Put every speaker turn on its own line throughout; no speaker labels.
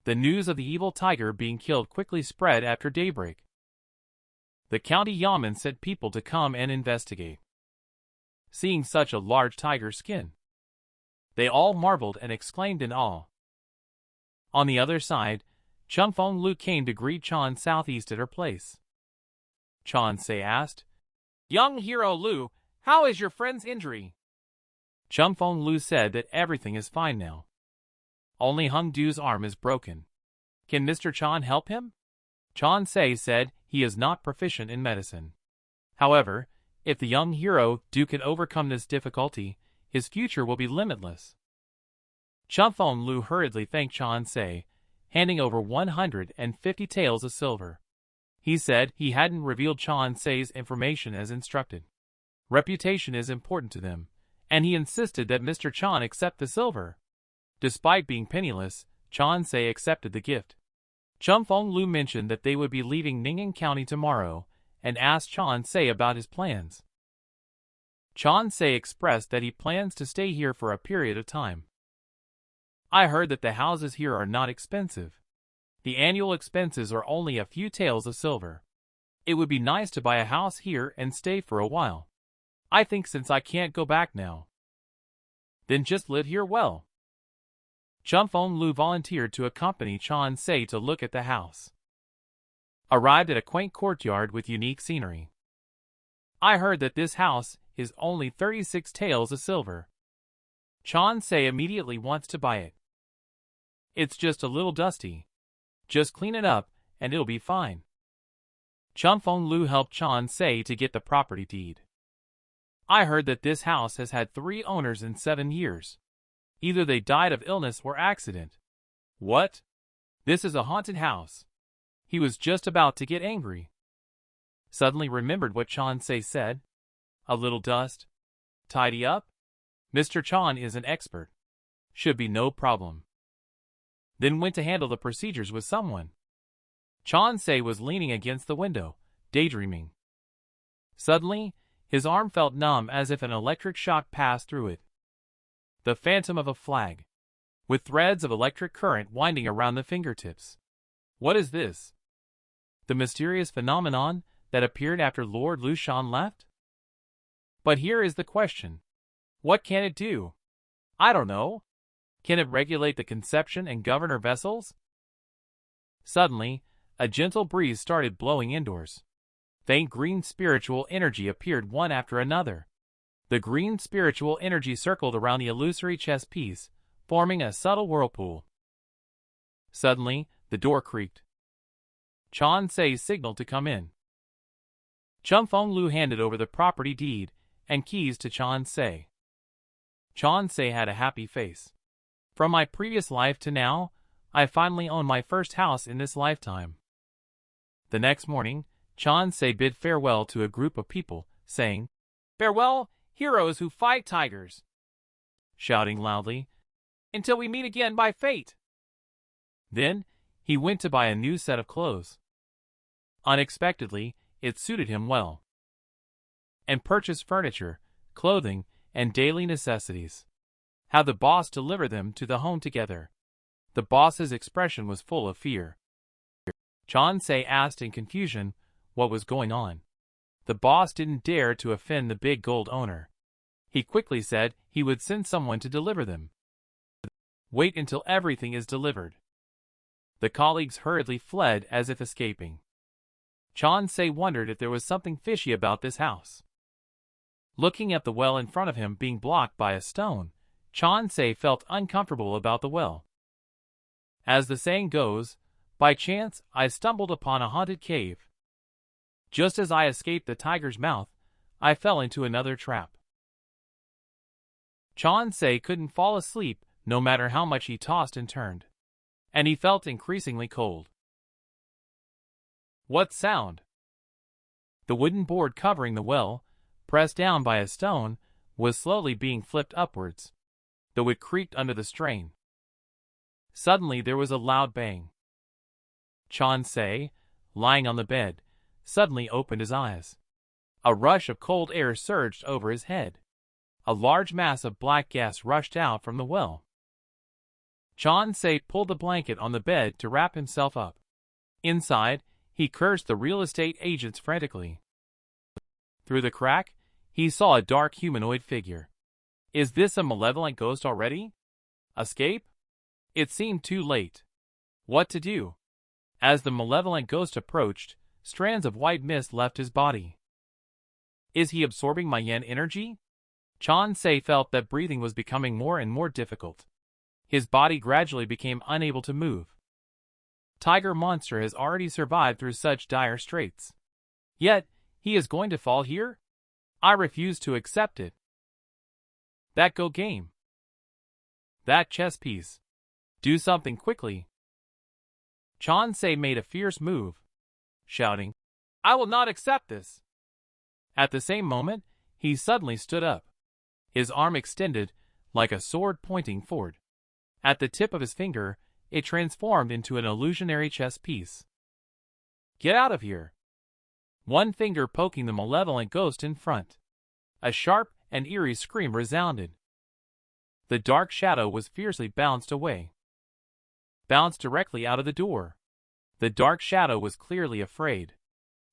The news of the evil tiger being killed quickly spread after daybreak. The county yamen sent people to come and investigate. Seeing such a large tiger skin, they all marveled and exclaimed in awe. On the other side, Chunfeng Lu came to greet Chan southeast at her place. Chan Se asked, "Young hero Lu, how is your friend's injury?" Chunfeng Lu said that everything is fine now. Only Hung Du's arm is broken. Can Mr. Chan help him? Chan Se said he is not proficient in medicine. However, if the young hero Du can overcome this difficulty, his future will be limitless. Chunfeng Lu hurriedly thanked Chan Se, handing over 150 taels of silver. He said he hadn't revealed Chan Se's information as instructed. Reputation is important to them, and he insisted that Mr. Chan accept the silver. Despite being penniless, Chan Se accepted the gift. Chunfeng Lu mentioned that they would be leaving Ning'an County tomorrow, and asked Chan Se about his plans. Chan Se expressed that he plans to stay here for a period of time. I heard that the houses here are not expensive. The annual expenses are only a few taels of silver. It would be nice to buy a house here and stay for a while. I think since I can't go back now, then just live here well. Chunfeng Lu volunteered to accompany Chan Se to look at the house. Arrived at a quaint courtyard with unique scenery. I heard that this house is only 36 taels of silver. Chan Se immediately wants to buy it. It's just a little dusty. Just clean it up, and it'll be fine. Chunfeng Lu helped Chan Se to get the property deed. I heard that this house has had 3 owners in 7 years. Either they died of illness or accident. What? This is a haunted house. He was just about to get angry. Suddenly remembered what Chan Se said. A little dust. Tidy up? Mr. Chan is an expert. Should be no problem. Then went to handle the procedures with someone. Chan Se was leaning against the window, daydreaming. Suddenly, his arm felt numb as if an electric shock passed through it. The phantom of a flag, with threads of electric current winding around the fingertips. What is this? The mysterious phenomenon that appeared after Lord Lu Shan left? But here is the question. What can it do? I don't know. Can it regulate the conception and govern our vessels? Suddenly, a gentle breeze started blowing indoors. Faint green spiritual energy appeared one after another. The green spiritual energy circled around the illusory chess piece, forming a subtle whirlpool. Suddenly, the door creaked. Chan Se signaled to come in. Chunfeng Lu handed over the property deed and keys to Chan Se. Chan Se had a happy face. From my previous life to now, I finally own my first house in this lifetime. The next morning, Chan Se bid farewell to a group of people, saying, "Farewell, heroes who fight tigers!" Shouting loudly, "Until we meet again by fate!" Then, he went to buy a new set of clothes. Unexpectedly, it suited him well. And purchased furniture, clothing, and daily necessities. Had the boss deliver them to the home together. The boss's expression was full of fear. Chan Se asked in confusion what was going on. The boss didn't dare to offend the big gold owner. He quickly said he would send someone to deliver them. Wait until everything is delivered. The colleagues hurriedly fled as if escaping. Chan Se wondered if there was something fishy about this house. Looking at the well in front of him being blocked by a stone, Chan Se felt uncomfortable about the well. As the saying goes, by chance I stumbled upon a haunted cave. Just as I escaped the tiger's mouth, I fell into another trap. Chan Se couldn't fall asleep no matter how much he tossed and turned. And he felt increasingly cold. What sound? The wooden board covering the well, pressed down by a stone, was slowly being flipped upwards, though it creaked under the strain. Suddenly there was a loud bang. Chan Se, lying on the bed, suddenly opened his eyes. A rush of cold air surged over his head. A large mass of black gas rushed out from the well. Chan Se pulled the blanket on the bed to wrap himself up. Inside, he cursed the real estate agents frantically. Through the crack, he saw a dark humanoid figure. Is this a malevolent ghost already? Escape? It seemed too late. What to do? As the malevolent ghost approached, strands of white mist left his body. Is he absorbing my yen energy? Chan Se felt that breathing was becoming more and more difficult. His body gradually became unable to move. Tiger monster has already survived through such dire straits. Yet, he is going to fall here? I refuse to accept it. That go game. That chess piece. Do something quickly. Chan Se made a fierce move, shouting, I will not accept this. At the same moment, he suddenly stood up. His arm extended, like a sword pointing forward. At the tip of his finger, it transformed into an illusionary chess piece. Get out of here! One finger poking the malevolent ghost in front. A sharp and eerie scream resounded. The dark shadow was fiercely bounced away. Bounced directly out of the door. The dark shadow was clearly afraid.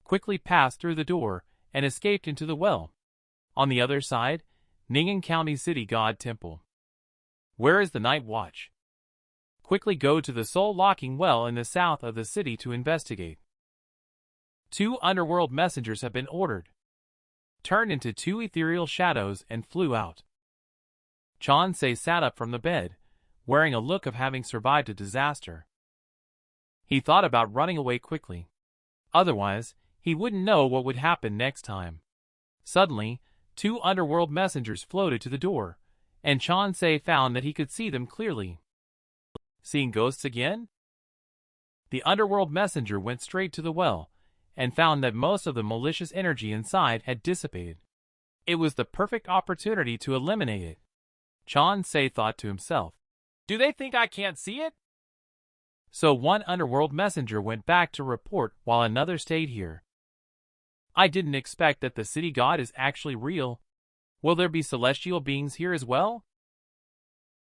Quickly passed through the door and escaped into the well. On the other side, Ning'an County City God Temple. Where is the night watch? Quickly go to the soul-locking well in the south of the city to investigate. 2 underworld messengers have been ordered. Turned into 2 ethereal shadows and flew out. Chan Se sat up from the bed, wearing a look of having survived a disaster. He thought about running away quickly. Otherwise, he wouldn't know what would happen next time. Suddenly, 2 underworld messengers floated to the door, and Chan Se found that he could see them clearly. Seeing ghosts again? The underworld messenger went straight to the well, and found that most of the malicious energy inside had dissipated. It was the perfect opportunity to eliminate it. Chan Se thought to himself, do they think I can't see it? So one underworld messenger went back to report while another stayed here. I didn't expect that the city god is actually real. Will there be celestial beings here as well?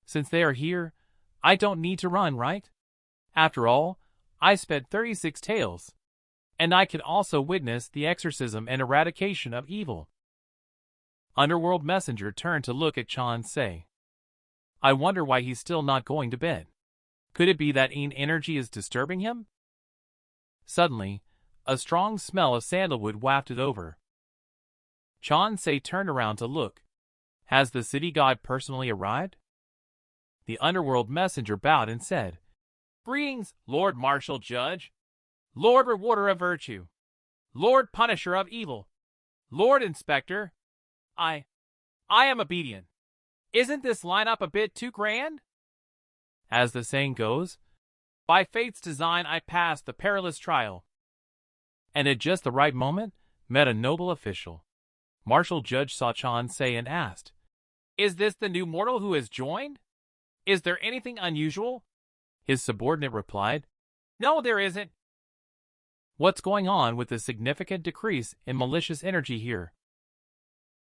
Since they are here, I don't need to run, right? After all, I spent 36 taels. And I can also witness the exorcism and eradication of evil. Underworld messenger turned to look at Chan Se. I wonder why he's still not going to bed. Could it be that Ein energy is disturbing him? Suddenly, a strong smell of sandalwood wafted over. Chan Se turned around to look. Has the city god personally arrived? The underworld messenger bowed and said, Greetings, Lord Martial Judge, Lord Rewarder of Virtue, Lord Punisher of Evil, Lord Inspector. I am obedient. Isn't this lineup a bit too grand? As the saying goes, by fate's design I passed the perilous trial. And at just the right moment, met a noble official. Martial Judge saw Chan Se and asked, Is this the new mortal who has joined? Is there anything unusual? His subordinate replied, No, there isn't. What's going on with the significant decrease in malicious energy here?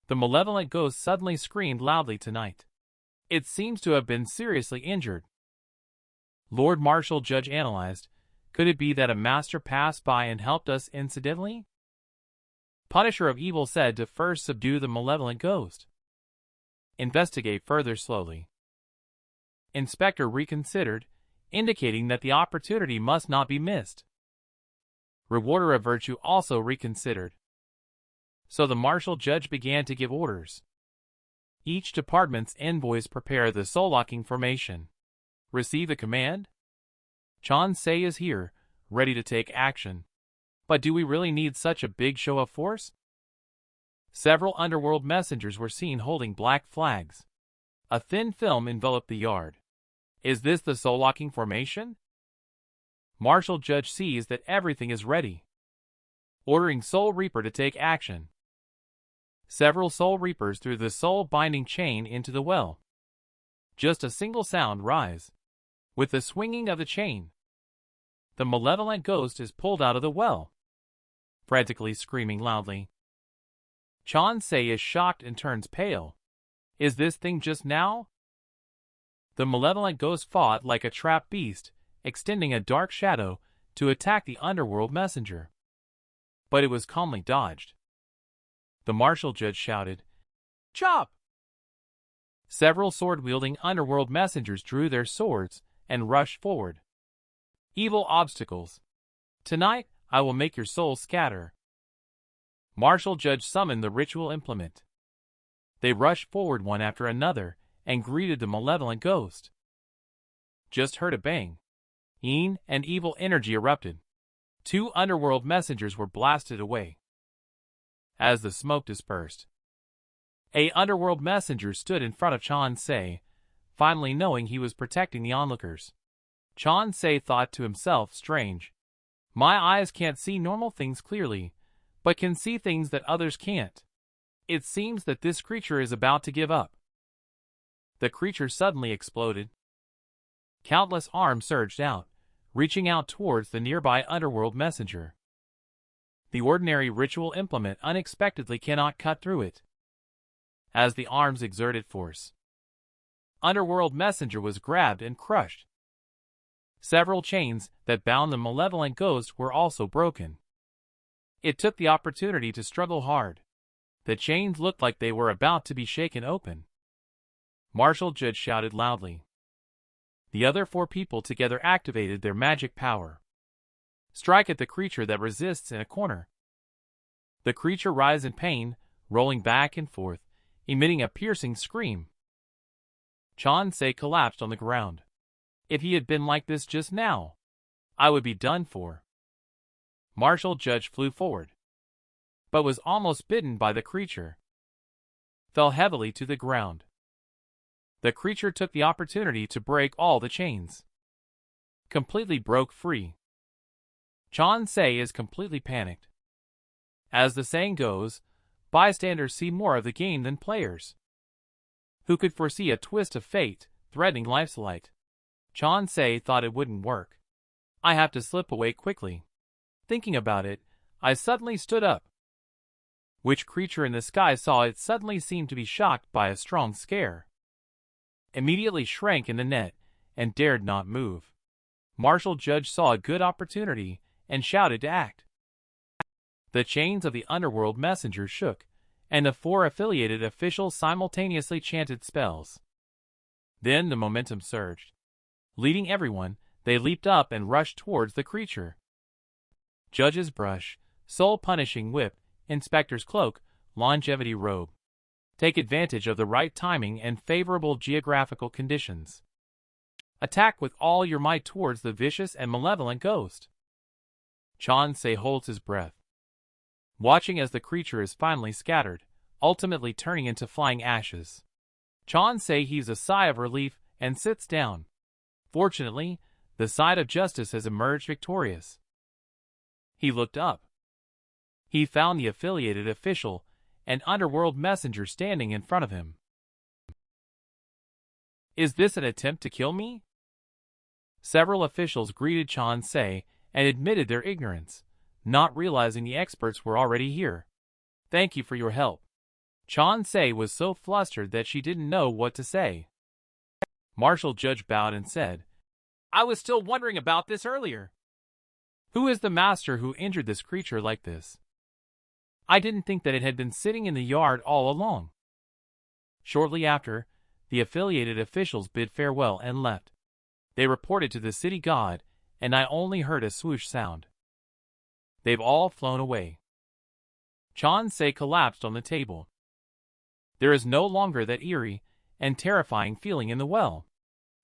The malevolent ghost suddenly screamed loudly tonight. It seems to have been seriously injured. Lord Martial Judge analyzed, could it be that a master passed by and helped us incidentally? Punisher of Evil said to first subdue the malevolent ghost. Investigate further slowly. Inspector reconsidered, indicating that the opportunity must not be missed. Rewarder of Virtue also reconsidered. So the martial judge began to give orders. Each department's envoys prepare the soul-locking formation. Receive the command? Chan Se is here, ready to take action. But do we really need such a big show of force? Several underworld messengers were seen holding black flags. A thin film enveloped the yard. Is this the soul-locking formation? Martial Judge sees that everything is ready. Ordering Soul Reaper to take action. Several Soul Reapers threw the soul-binding chain into the well. Just a single sound rise. With the swinging of the chain, the malevolent ghost is pulled out of the well, frantically screaming loudly. Chan Se is shocked and turns pale. Is this thing just now? The malevolent ghost fought like a trapped beast, extending a dark shadow to attack the underworld messenger. But it was calmly dodged. The martial judge shouted, "Chop!" Several sword-wielding underworld messengers drew their swords and rushed forward. Evil obstacles. Tonight, I will make your souls scatter. Martial judge summoned the ritual implement. They rushed forward one after another and greeted the malevolent ghost. Just heard a bang. Yin and evil energy erupted. 2 underworld messengers were blasted away. As the smoke dispersed, a underworld messenger stood in front of Chan Se, finally knowing he was protecting the onlookers. Chan Se thought to himself, strange. My eyes can't see normal things clearly, but can see things that others can't. It seems that this creature is about to give up. The creature suddenly exploded. Countless arms surged out, reaching out towards the nearby underworld messenger. The ordinary ritual implement unexpectedly cannot cut through it. As the arms exerted force, underworld messenger was grabbed and crushed. Several chains that bound the malevolent ghost were also broken. It took the opportunity to struggle hard. The chains looked like they were about to be shaken open. Martial judge shouted loudly. The other 4 people together activated their magic power. Strike at the creature that resists in a corner. The creature writhed in pain, rolling back and forth, emitting a piercing scream. Chan Se collapsed on the ground. If he had been like this just now, I would be done for. Martial judge flew forward, but was almost bitten by the creature. Fell heavily to the ground. The creature took the opportunity to break all the chains. Completely broke free. Chan Se is completely panicked. As the saying goes, bystanders see more of the game than players. Who could foresee a twist of fate, threatening life's light? Chan Se thought it wouldn't work. I have to slip away quickly. Thinking about it, I suddenly stood up. Which creature in the sky saw it suddenly seemed to be shocked by a strong scare. Immediately shrank in the net, and dared not move. Martial judge saw a good opportunity, and shouted to act. The chains of the underworld messenger shook, and the 4 affiliated officials simultaneously chanted spells. Then the momentum surged. Leading everyone, they leaped up and rushed towards the creature. Judge's brush, soul-punishing whip, inspector's cloak, longevity robe. Take advantage of the right timing and favorable geographical conditions. Attack with all your might towards the vicious and malevolent ghost. Chan Se holds his breath, watching as the creature is finally scattered, ultimately turning into flying ashes. Chan Se heaves a sigh of relief and sits down. Fortunately, the side of justice has emerged victorious. He looked up. He found the affiliated official and underworld messenger standing in front of him. Is this an attempt to kill me? Several officials greeted Chan Se and admitted their ignorance, not realizing the experts were already here. Thank you for your help. Chan Se was so flustered that she didn't know what to say. Martial judge bowed and said, I was still wondering about this earlier. Who is the master who injured this creature like this? I didn't think that it had been sitting in the yard all along. Shortly after, the affiliated officials bid farewell and left. They reported to the city god, and I only heard a swoosh sound. They've all flown away. Chan Se collapsed on the table. There is no longer that eerie and terrifying feeling in the well.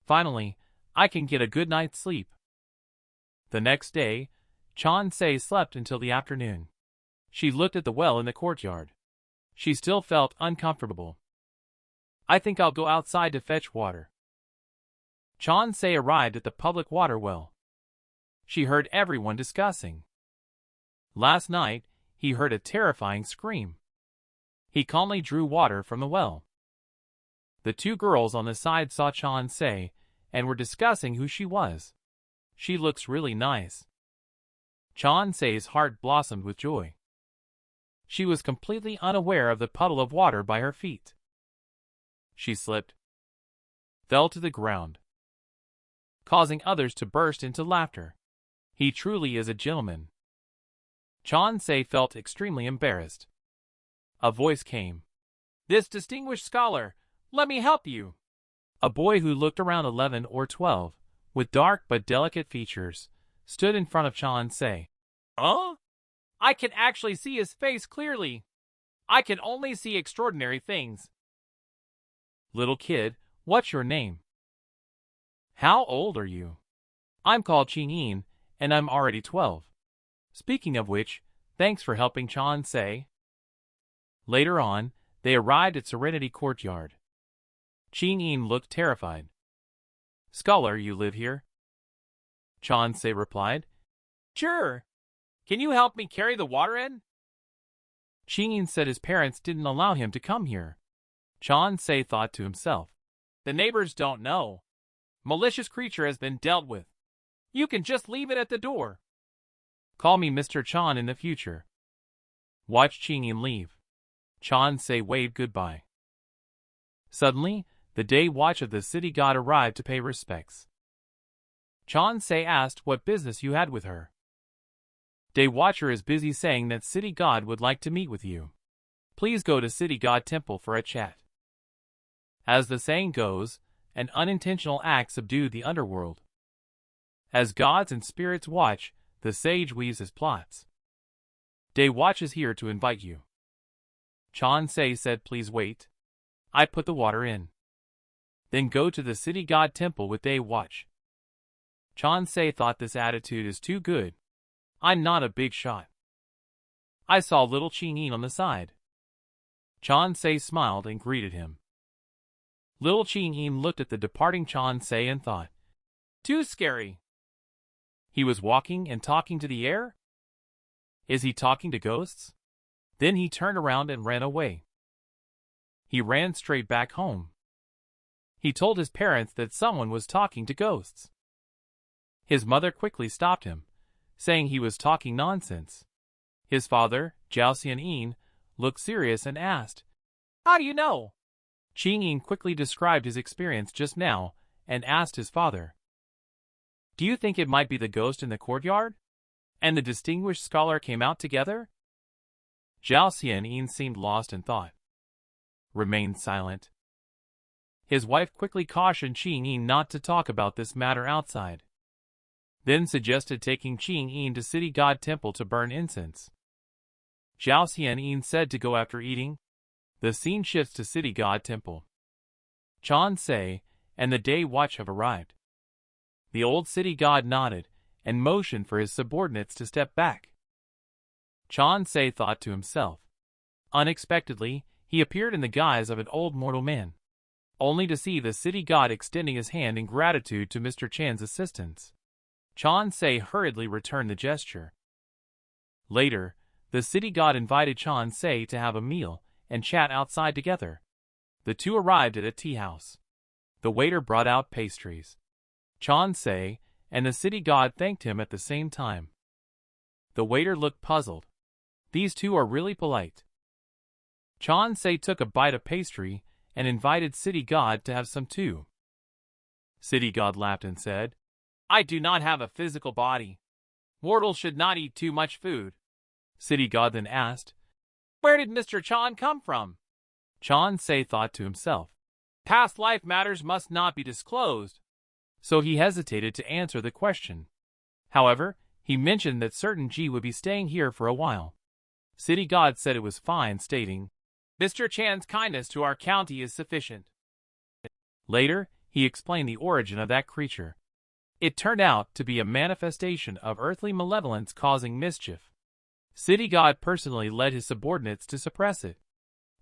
Finally, I can get a good night's sleep. The next day, Chan Se slept until the afternoon. She looked at the well in the courtyard. She still felt uncomfortable. I think I'll go outside to fetch water. Chan Se arrived at the public water well. She heard everyone discussing. Last night, he heard a terrifying scream. He calmly drew water from the well. The 2 girls on the side saw Chan Se and were discussing who she was. She looks really nice. Chan Se's heart blossomed with joy. She was completely unaware of the puddle of water by her feet. She slipped. fell to the ground, causing others to burst into laughter. He truly is a gentleman. Chansei felt extremely embarrassed. A voice came. This distinguished scholar, let me help you. A boy who looked around 11 or 12, with dark but delicate features, stood in front of Chansei. Huh? I can actually see his face clearly. I can only see extraordinary things. Little kid, what's your name? How old are you? I'm called Qingyin, and I'm already 12. Speaking of which, thanks for helping Chansei. Later on, they arrived at Serenity Courtyard. Qingyin looked terrified. Scholar, you live here? Chansei replied. Sure. Can you help me carry the water in? Qingyin said his parents didn't allow him to come here. Chansei thought to himself. The neighbors don't know. Malicious creature has been dealt with. You can just leave it at the door. Call me Mr. Chan in the future. Watch Qingyin leave. Chansei waved goodbye. Suddenly, the day watch of the city god arrived to pay respects. Chansei asked what business you had with her. Day Watcher is busy saying that City God would like to meet with you. Please go to City God Temple for a chat. As the saying goes, an unintentional act subdued the underworld. As gods and spirits watch, the sage weaves his plots. Day Watch is here to invite you. Chansei said please wait. I put the water in. Then go to the City God Temple with Day Watch. Chansei thought this attitude is too good. I'm not a big shot. I saw little Qingyin on the side. Chansei smiled and greeted him. Little Qingyin looked at the departing Chansei and thought, too scary. He was walking and talking to the air? Is he talking to ghosts? Then he turned around and ran away. He ran straight back home. He told his parents that someone was talking to ghosts. His mother quickly stopped him, saying he was talking nonsense. His father, Zhao Xianyin, looked serious and asked, how do you know? Qingyin quickly described his experience just now and asked his father, do you think it might be the ghost in the courtyard? And the distinguished scholar came out together? Zhao Xianyin seemed lost in thought. Remained silent. His wife quickly cautioned Qingyin not to talk about this matter outside. Then suggested taking Qingyin to City God Temple to burn incense. Zhao Xianyin said to go after eating. The scene shifts to City God Temple. Chansei and the Day Watch have arrived. The old city god nodded and motioned for his subordinates to step back. Chansei thought to himself. Unexpectedly, he appeared in the guise of an old mortal man, only to see the city god extending his hand in gratitude to Mr. Chan's assistance. Chansei hurriedly returned the gesture. Later, the city god invited Chansei to have a meal and chat outside together. The two arrived at a tea house. The waiter brought out pastries. Chansei and the city god thanked him at the same time. The waiter looked puzzled. These two are really polite. Chansei took a bite of pastry and invited city god to have some too. City god laughed and said, I do not have a physical body. Mortals should not eat too much food. City god then asked, where did Mr. Chan come from? Chansei thought to himself, past life matters must not be disclosed. So he hesitated to answer the question. However, he mentioned that certain Ji would be staying here for a while. City god said it was fine, stating, Mr. Chan's kindness to our county is sufficient. Later, he explained the origin of that creature. It turned out to be a manifestation of earthly malevolence causing mischief. City god personally led his subordinates to suppress it.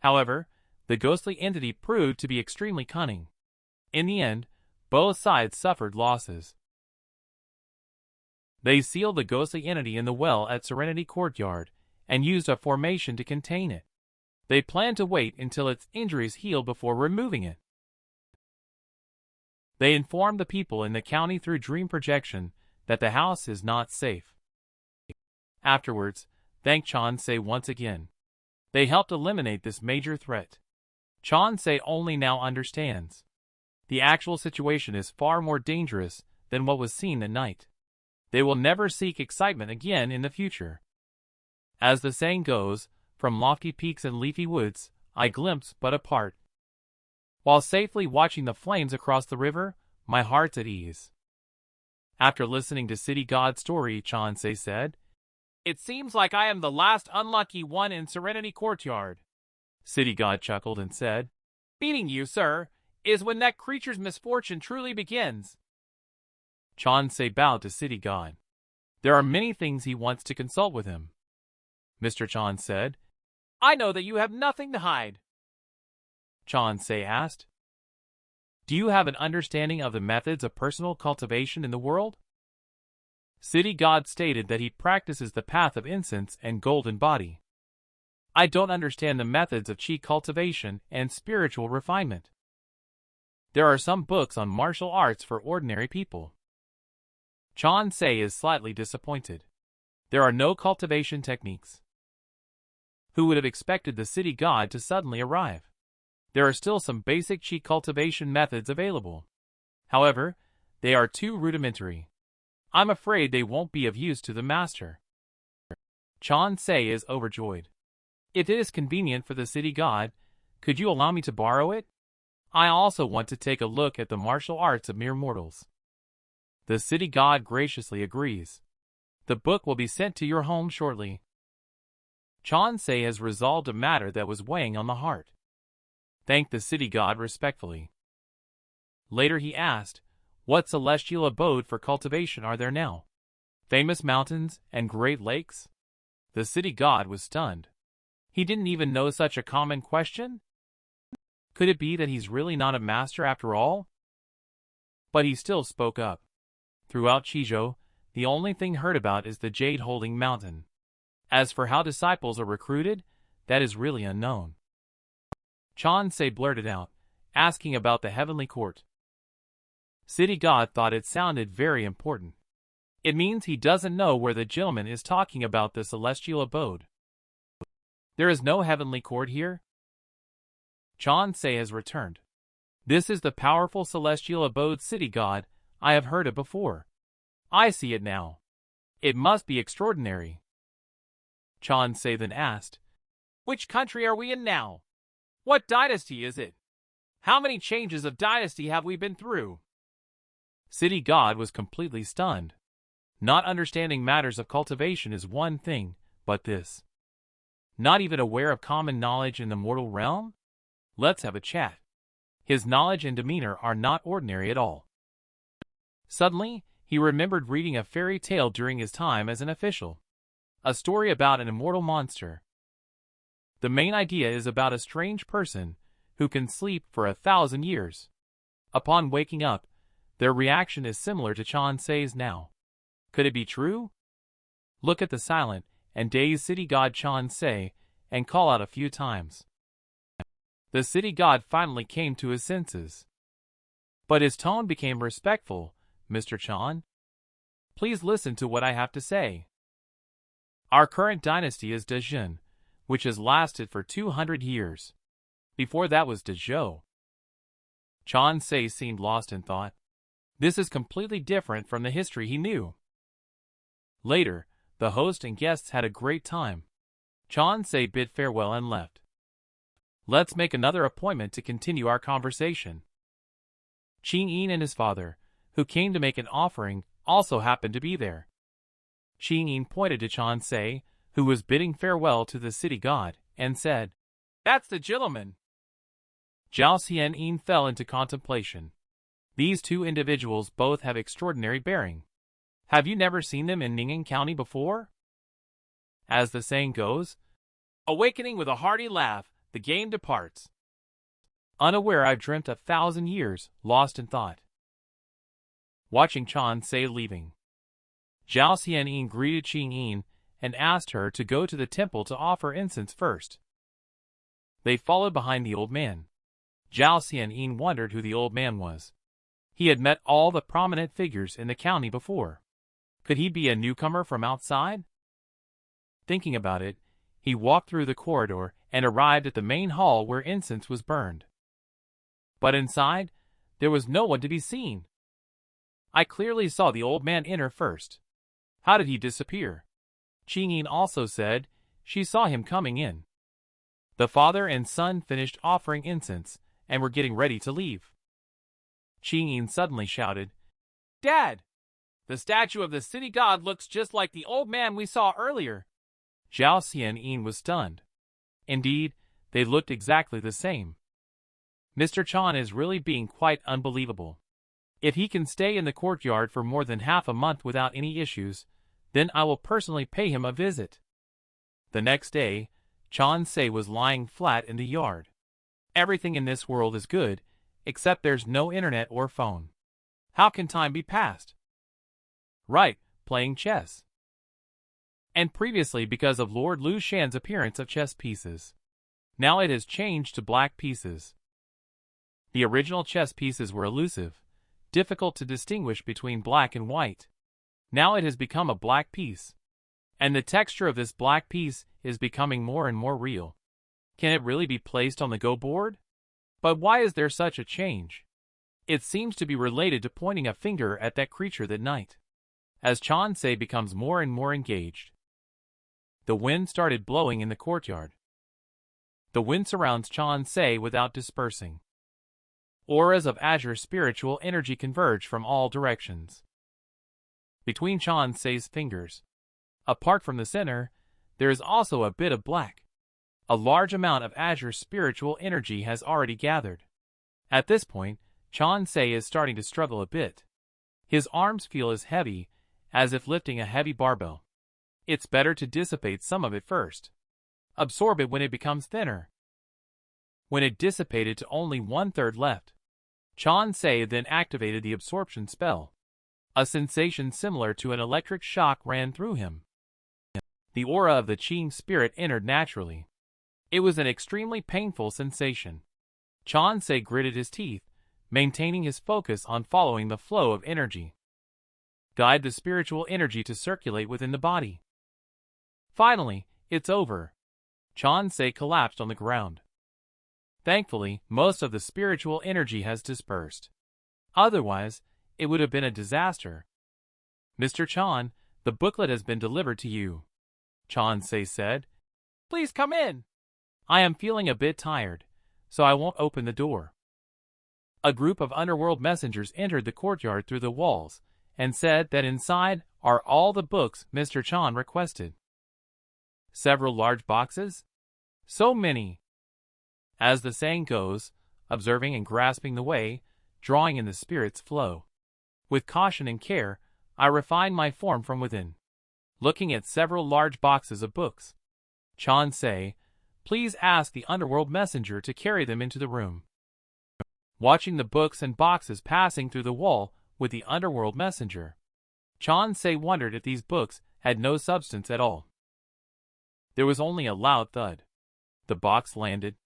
However, the ghostly entity proved to be extremely cunning. In the end, both sides suffered losses. They sealed the ghostly entity in the well at Serenity Courtyard and used a formation to contain it. They planned to wait until its injuries healed before removing it. They informed the people in the county through dream projection that the house is not safe. Afterwards, thanked Chansei once again. They helped eliminate this major threat. Chansei only now understands. The actual situation is far more dangerous than what was seen at night. They will never seek excitement again in the future. As the saying goes, from lofty peaks and leafy woods, I glimpse but a part. While safely watching the flames across the river, my heart's at ease. After listening to City God's story, Chansei said, "It seems like I am the last unlucky one in Serenity Courtyard." City God chuckled and said, "Beating you, sir, is when that creature's misfortune truly begins." Chansei bowed to City God. There are many things he wants to consult with him. Mr. Chan said, "I know that you have nothing to hide." Chansei asked, "Do you have an understanding of the methods of personal cultivation in the world?" City God stated that he practices the path of incense and golden body. "I don't understand the methods of chi cultivation and spiritual refinement. There are some books on martial arts for ordinary people." Chansei is slightly disappointed. There are no cultivation techniques. Who would have expected the City God to suddenly arrive? There are still some basic chi cultivation methods available. However, they are too rudimentary. I'm afraid they won't be of use to the master. Chansei is overjoyed. "If it is convenient for the City God, could you allow me to borrow it? I also want to take a look at the martial arts of mere mortals." The City God graciously agrees. The book will be sent to your home shortly. Chansei has resolved a matter that was weighing on the heart. Thanked the City God respectfully. Later he asked, "What celestial abode for cultivation are there now? Famous mountains and great lakes?" The City God was stunned. He didn't even know such a common question? Could it be that he's really not a master after all? But he still spoke up. Throughout Chizhou, the only thing heard about is the jade-holding mountain. As for how disciples are recruited, that is really unknown. Chansei blurted out, asking about the heavenly court. City God thought it sounded very important. It means he doesn't know where the gentleman is talking about the celestial abode. There is no heavenly court here? Chansei has returned. This is the powerful celestial abode, City God. I have heard it before. I see it now. It must be extraordinary. Chansei then asked, "Which country are we in now? What dynasty is it? How many changes of dynasty have we been through?" City God was completely stunned. Not understanding matters of cultivation is one thing, but this. Not even aware of common knowledge in the mortal realm? Let's have a chat. His knowledge and demeanor are not ordinary at all. Suddenly, he remembered reading a fairy tale during his time as an official. A story about an immortal monster. The main idea is about a strange person who can sleep for 1,000 years. Upon waking up, their reaction is similar to Chansei's now. Could it be true? Look at the silent and dazed City God Chansei and call out a few times. The City God finally came to his senses. But his tone became respectful. "Mr. Chan, please listen to what I have to say. Our current dynasty is Dezhen, which has lasted for 200 years. Before that was Dezhou." Chansei seemed lost in thought. This is completely different from the history he knew. Later, the host and guests had a great time. Chansei bid farewell and left. Let's make another appointment to continue our conversation. Qing and his father, who came to make an offering, also happened to be there. Qing pointed to Chansei, who was bidding farewell to the City God, and said, "That's the gentleman." Zhao Xianyin fell into contemplation. These two individuals both have extraordinary bearing. Have you never seen them in Ning'an County before? As the saying goes, "Awakening with a hearty laugh, the game departs." Unaware I've dreamt 1,000 years, lost in thought. Watching Chansei leaving. Zhao Xianyin greeted Qing and asked her to go to the temple to offer incense first. They followed behind the old man. Zhao Xianyin wondered who the old man was. He had met all the prominent figures in the county before. Could he be a newcomer from outside? Thinking about it, he walked through the corridor and arrived at the main hall where incense was burned. But inside, there was no one to be seen. I clearly saw the old man enter first. How did he disappear? Qingyin also said she saw him coming in. The father and son finished offering incense and were getting ready to leave. Qingyin suddenly shouted, "Dad! The statue of the city god looks just like the old man we saw earlier." Zhao Xianyin was stunned. Indeed, they looked exactly the same. Mr. Chan is really being quite unbelievable. If he can stay in the courtyard for more than half a month without any issues, then I will personally pay him a visit. The next day, Chan Se was lying flat in the yard. Everything in this world is good, except there's no internet or phone. How can time be passed? Right, playing chess. And previously because of Lord Lu Shan's appearance of chess pieces. Now it has changed to black pieces. The original chess pieces were elusive, difficult to distinguish between black and white. Now it has become a black piece. And the texture of this black piece is becoming more and more real. Can it really be placed on the Go board? But why is there such a change? It seems to be related to pointing a finger at that creature that night. As Chan Se becomes more and more engaged, the wind started blowing in the courtyard. The wind surrounds Chan Se without dispersing. Auras of azure spiritual energy converge from all directions. Between Chan Se's fingers, apart from the center, there is also a bit of black. A large amount of azure spiritual energy has already gathered. At this point, Chan Se is starting to struggle a bit. His arms feel as heavy, as if lifting a heavy barbell. It's better to dissipate some of it first. Absorb it when it becomes thinner. When it dissipated to only 1/3 left, Chan Se then activated the absorption spell. A sensation similar to an electric shock ran through him. The aura of the Qing spirit entered naturally. It was an extremely painful sensation. Chan Se gritted his teeth, maintaining his focus on following the flow of energy. Guide the spiritual energy to circulate within the body. Finally, it's over. Chan Se collapsed on the ground. Thankfully, most of the spiritual energy has dispersed. Otherwise, it would have been a disaster. "Mr. Chan, the booklet has been delivered to you," Chan Se said. "Please come in. I am feeling a bit tired, so I won't open the door." A group of underworld messengers entered the courtyard through the walls and said that inside are all the books Mr. Chan requested. Several large boxes? So many! As the saying goes, observing and grasping the way, drawing in the spirit's flow. With caution and care, I refine my form from within. Looking at several large boxes of books. Chan Se, please ask the underworld messenger to carry them into the room. Watching the books and boxes passing through the wall with the underworld messenger, Chan Se wondered if these books had no substance at all. There was only a loud thud. The box landed.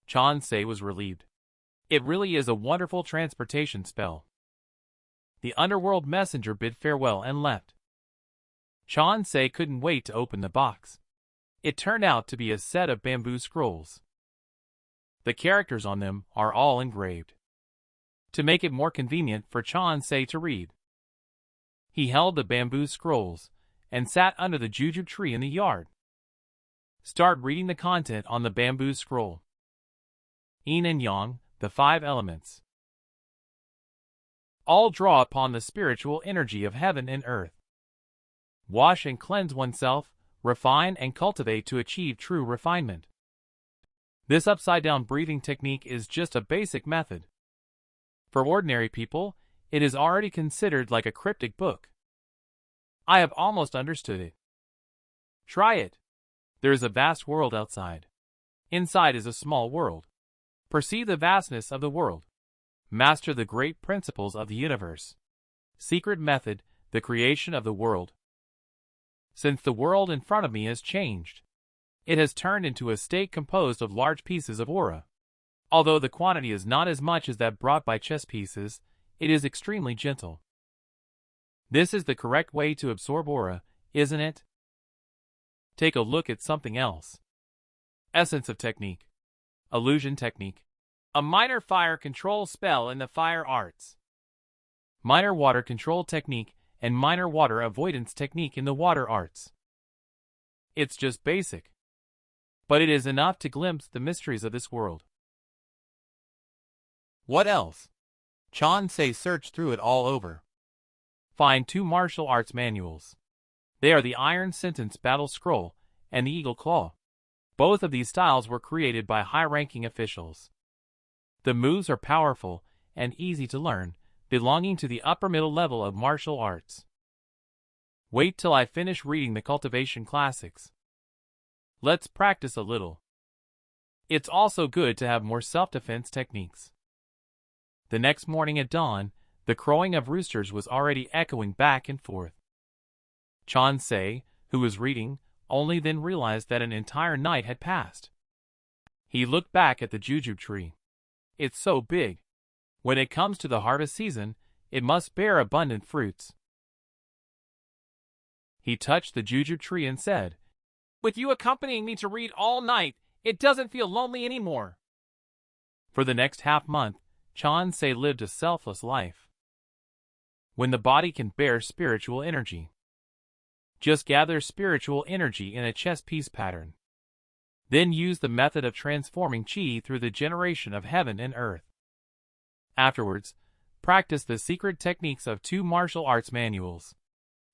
Chan Se was relieved. It really is a wonderful transportation spell. The underworld messenger bid farewell and left. Chan Se couldn't wait to open the box. It turned out to be a set of bamboo scrolls. The characters on them are all engraved, to make it more convenient for Chan Se to read. He held the bamboo scrolls and sat under the juju tree in the yard. Start reading the content on the bamboo scroll. Yin and Yang, the 5 elements. All draw upon the spiritual energy of heaven and earth. Wash and cleanse oneself, refine and cultivate to achieve true refinement. This upside-down breathing technique is just a basic method. For ordinary people, it is already considered like a cryptic book. I have almost understood it. Try it. There is a vast world outside. Inside is a small world. Perceive the vastness of the world. Master the great principles of the universe. Secret method, the creation of the world. Since the world in front of me has changed, it has turned into a state composed of large pieces of aura. Although the quantity is not as much as that brought by chess pieces, it is extremely gentle. This is the correct way to absorb aura, isn't it? Take a look at something else. Essence of technique. Illusion technique. A minor fire control spell in the fire arts. Minor water control technique and minor water avoidance technique in the water arts. It's just basic, but it is enough to glimpse the mysteries of this world. What else? Chansei searched through it all over. Find 2 martial arts manuals. They are the Iron Sentence Battle Scroll and the Eagle Claw. Both of these styles were created by high-ranking officials. The moves are powerful and easy to learn, belonging to the upper middle level of martial arts. Wait till I finish reading the cultivation classics. Let's practice a little. It's also good to have more self-defense techniques. The next morning at dawn, the crowing of roosters was already echoing back and forth. Chansei, who was reading, only then realized that an entire night had passed. He looked back at the jujube tree. It's so big. When it comes to the harvest season, it must bear abundant fruits. He touched the jujube tree and said, "With you accompanying me to read all night, it doesn't feel lonely anymore." For the next half-month, Chansei lived a selfless life. When the body can bear spiritual energy, just gather spiritual energy in a chess piece pattern. Then use the method of transforming chi through the generation of heaven and earth. Afterwards, practice the secret techniques of 2 martial arts manuals.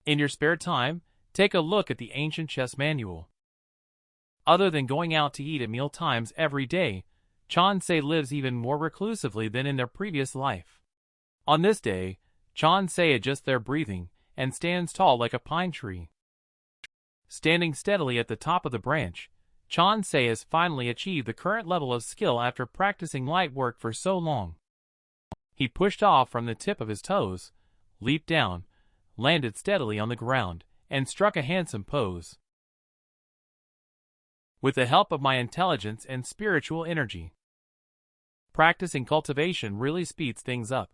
In your spare time, take a look at the ancient chess manual. Other than going out to eat at meal times every day, Chansei lives even more reclusively than in their previous life. On this day, Chansei adjusts their breathing and stands tall like a pine tree. Standing steadily at the top of the branch, Chansei has finally achieved the current level of skill after practicing light work for so long. He pushed off from the tip of his toes, leaped down, landed steadily on the ground, and struck a handsome pose. With the help of my intelligence and spiritual energy, practicing cultivation really speeds things up.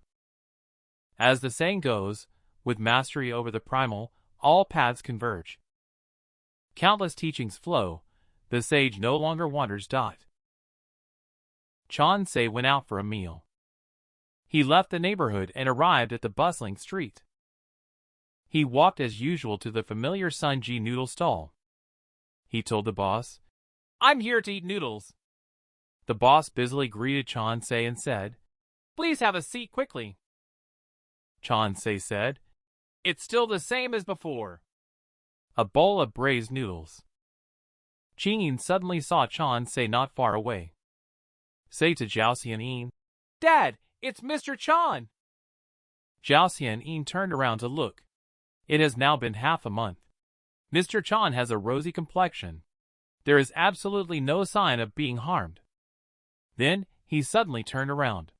As the saying goes, with mastery over the primal, all paths converge. Countless teachings flow, the sage no longer wanders. Chansei went out for a meal. He left the neighborhood and arrived at the bustling street. He walked as usual to the familiar Sunji noodle stall. He told the boss, "I'm here to eat noodles." The boss busily greeted Chansei and said, "Please have a seat quickly." Chansei said, "It's still the same as before." A bowl of braised noodles. Qingyin suddenly saw Chansei not far away. Say to Zhao Xianyin, "Dad, it's Mr. Chan." Zhao Xianyin turned around to look. It has now been half a month. Mr. Chan has a rosy complexion. There is absolutely no sign of being harmed. Then he suddenly turned around.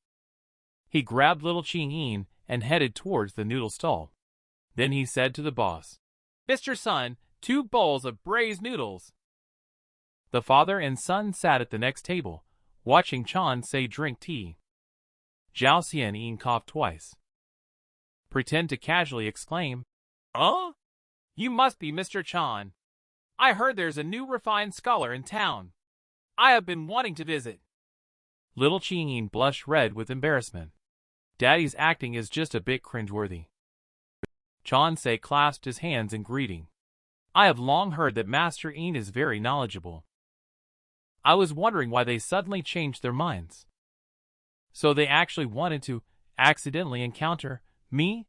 He grabbed little Qingyin and headed towards the noodle stall. Then he said to the boss, "Mr. Sun, 2 bowls of braised noodles." The father and son sat at the next table, watching Chansei drink tea. Zhao Xianyin coughed twice. Pretend to casually exclaim, "Oh? You must be Mr. Chan. I heard there's a new refined scholar in town. I have been wanting to visit." Little Qingyin blushed red with embarrassment. Daddy's acting is just a bit cringeworthy. Chansei clasped his hands in greeting. "I have long heard that Master Yin is very knowledgeable. I was wondering why they suddenly changed their minds. So they actually wanted to accidentally encounter me?"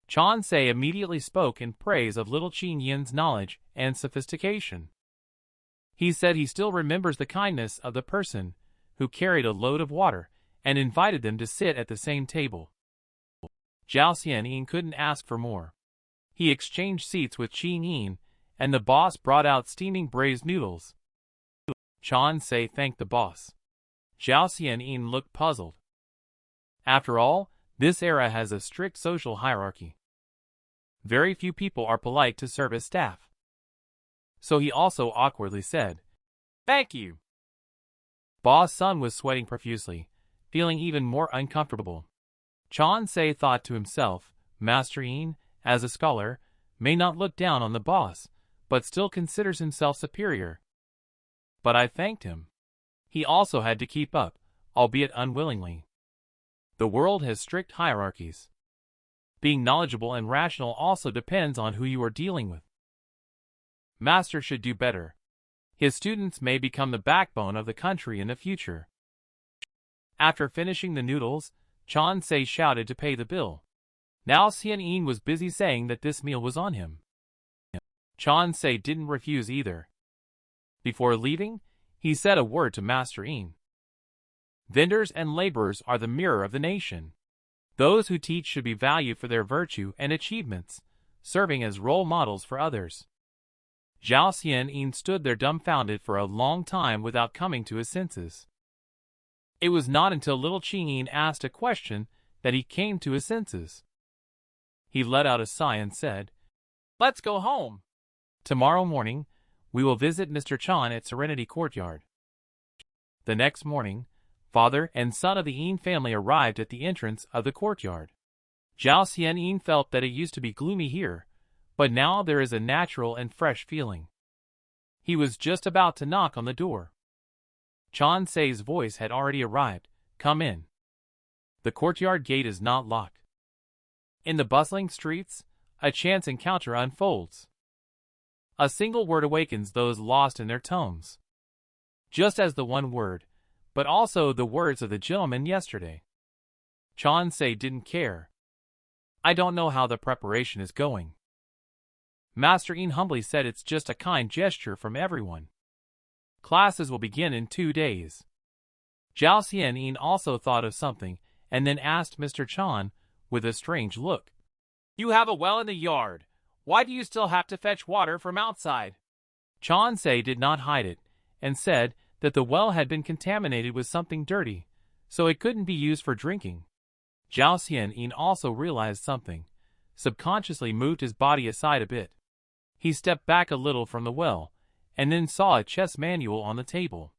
Chansei immediately spoke in praise of little Qingyin's knowledge and sophistication. He said he still remembers the kindness of the person who carried a load of water and invited them to sit at the same table. Zhao Xianyin couldn't ask for more. He exchanged seats with Qingyin, and the boss brought out steaming braised noodles. Chansei thanked the boss. Zhao Xianyin looked puzzled. After all, this era has a strict social hierarchy. Very few people are polite to service staff. So he also awkwardly said, "Thank you." Boss Sun was sweating profusely, feeling even more uncomfortable. Chansei thought to himself, Master Yin, as a scholar, may not look down on the boss, but still considers himself superior. But I thanked him. He also had to keep up, albeit unwillingly. The world has strict hierarchies. Being knowledgeable and rational also depends on who you are dealing with. Master should do better. His students may become the backbone of the country in the future. After finishing the noodles, Chan Se shouted to pay the bill. Now Xian Yin was busy saying that this meal was on him. Chan Se didn't refuse either. Before leaving, he said a word to Master Yin. Vendors and laborers are the mirror of the nation. Those who teach should be valued for their virtue and achievements, serving as role models for others. Zhao Xian Yin stood there dumbfounded for a long time without coming to his senses. It was not until little Qing Yin asked a question that he came to his senses. He let out a sigh and said, "Let's go home. Tomorrow morning, we will visit Mr. Chan at Serenity Courtyard." The next morning, father and son of the Yin family arrived at the entrance of the courtyard. Zhao Xian Yin felt that it used to be gloomy here, but now there is a natural and fresh feeling. He was just about to knock on the door. Chan Se's voice had already arrived. "Come in. The courtyard gate is not locked." In the bustling streets, a chance encounter unfolds. A single word awakens those lost in their tomes. Just as the one word, but also the words of the gentleman yesterday. Chan Se didn't care. "I don't know how the preparation is going." Master Yin humbly said it's just a kind gesture from everyone. Classes will begin in 2 days. Zhao Xian Yin also thought of something and then asked Mr. Chan with a strange look. "You have a well in the yard. Why do you still have to fetch water from outside?" Chan Se did not hide it and said that the well had been contaminated with something dirty, so it couldn't be used for drinking. Zhao Xian Yin also realized something, subconsciously moved his body aside a bit. He stepped back a little from the well, and then saw a chess manual on the table.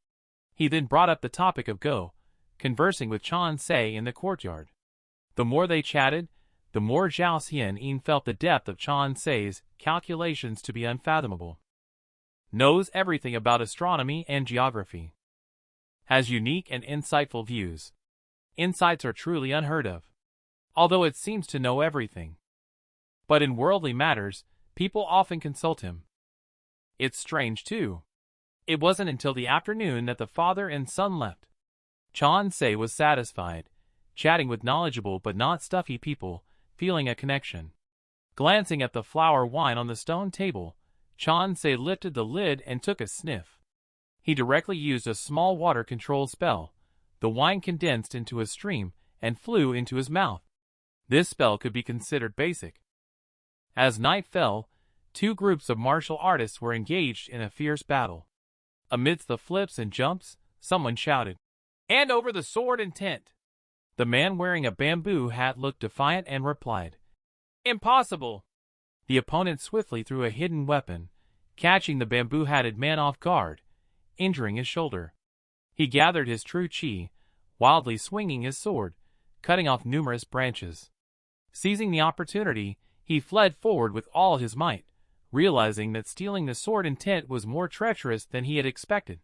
He then brought up the topic of Go, conversing with Chan Se in the courtyard. The more they chatted, the more Zhao Xian Yin felt the depth of Chan Se's calculations to be unfathomable. Knows everything about astronomy and geography. Has unique and insightful views. Insights are truly unheard of. Although it seems to know everything. But in worldly matters, people often consult him. It's strange too. It wasn't until the afternoon that the father and son left. Chan Se was satisfied, chatting with knowledgeable but not stuffy people, feeling a connection. Glancing at the flower wine on the stone table, Chan Se lifted the lid and took a sniff. He directly used a small water-controlled spell. The wine condensed into a stream and flew into his mouth. This spell could be considered basic. As night fell, 2 groups of martial artists were engaged in a fierce battle. Amidst the flips and jumps, someone shouted, "Hand over the sword and tent." The man wearing a bamboo hat looked defiant and replied, "Impossible." The opponent swiftly threw a hidden weapon, catching the bamboo-hatted man off guard, injuring his shoulder. He gathered his true chi, wildly swinging his sword, cutting off numerous branches. Seizing the opportunity, he fled forward with all his might, realizing that stealing the sword and tent was more treacherous than he had expected.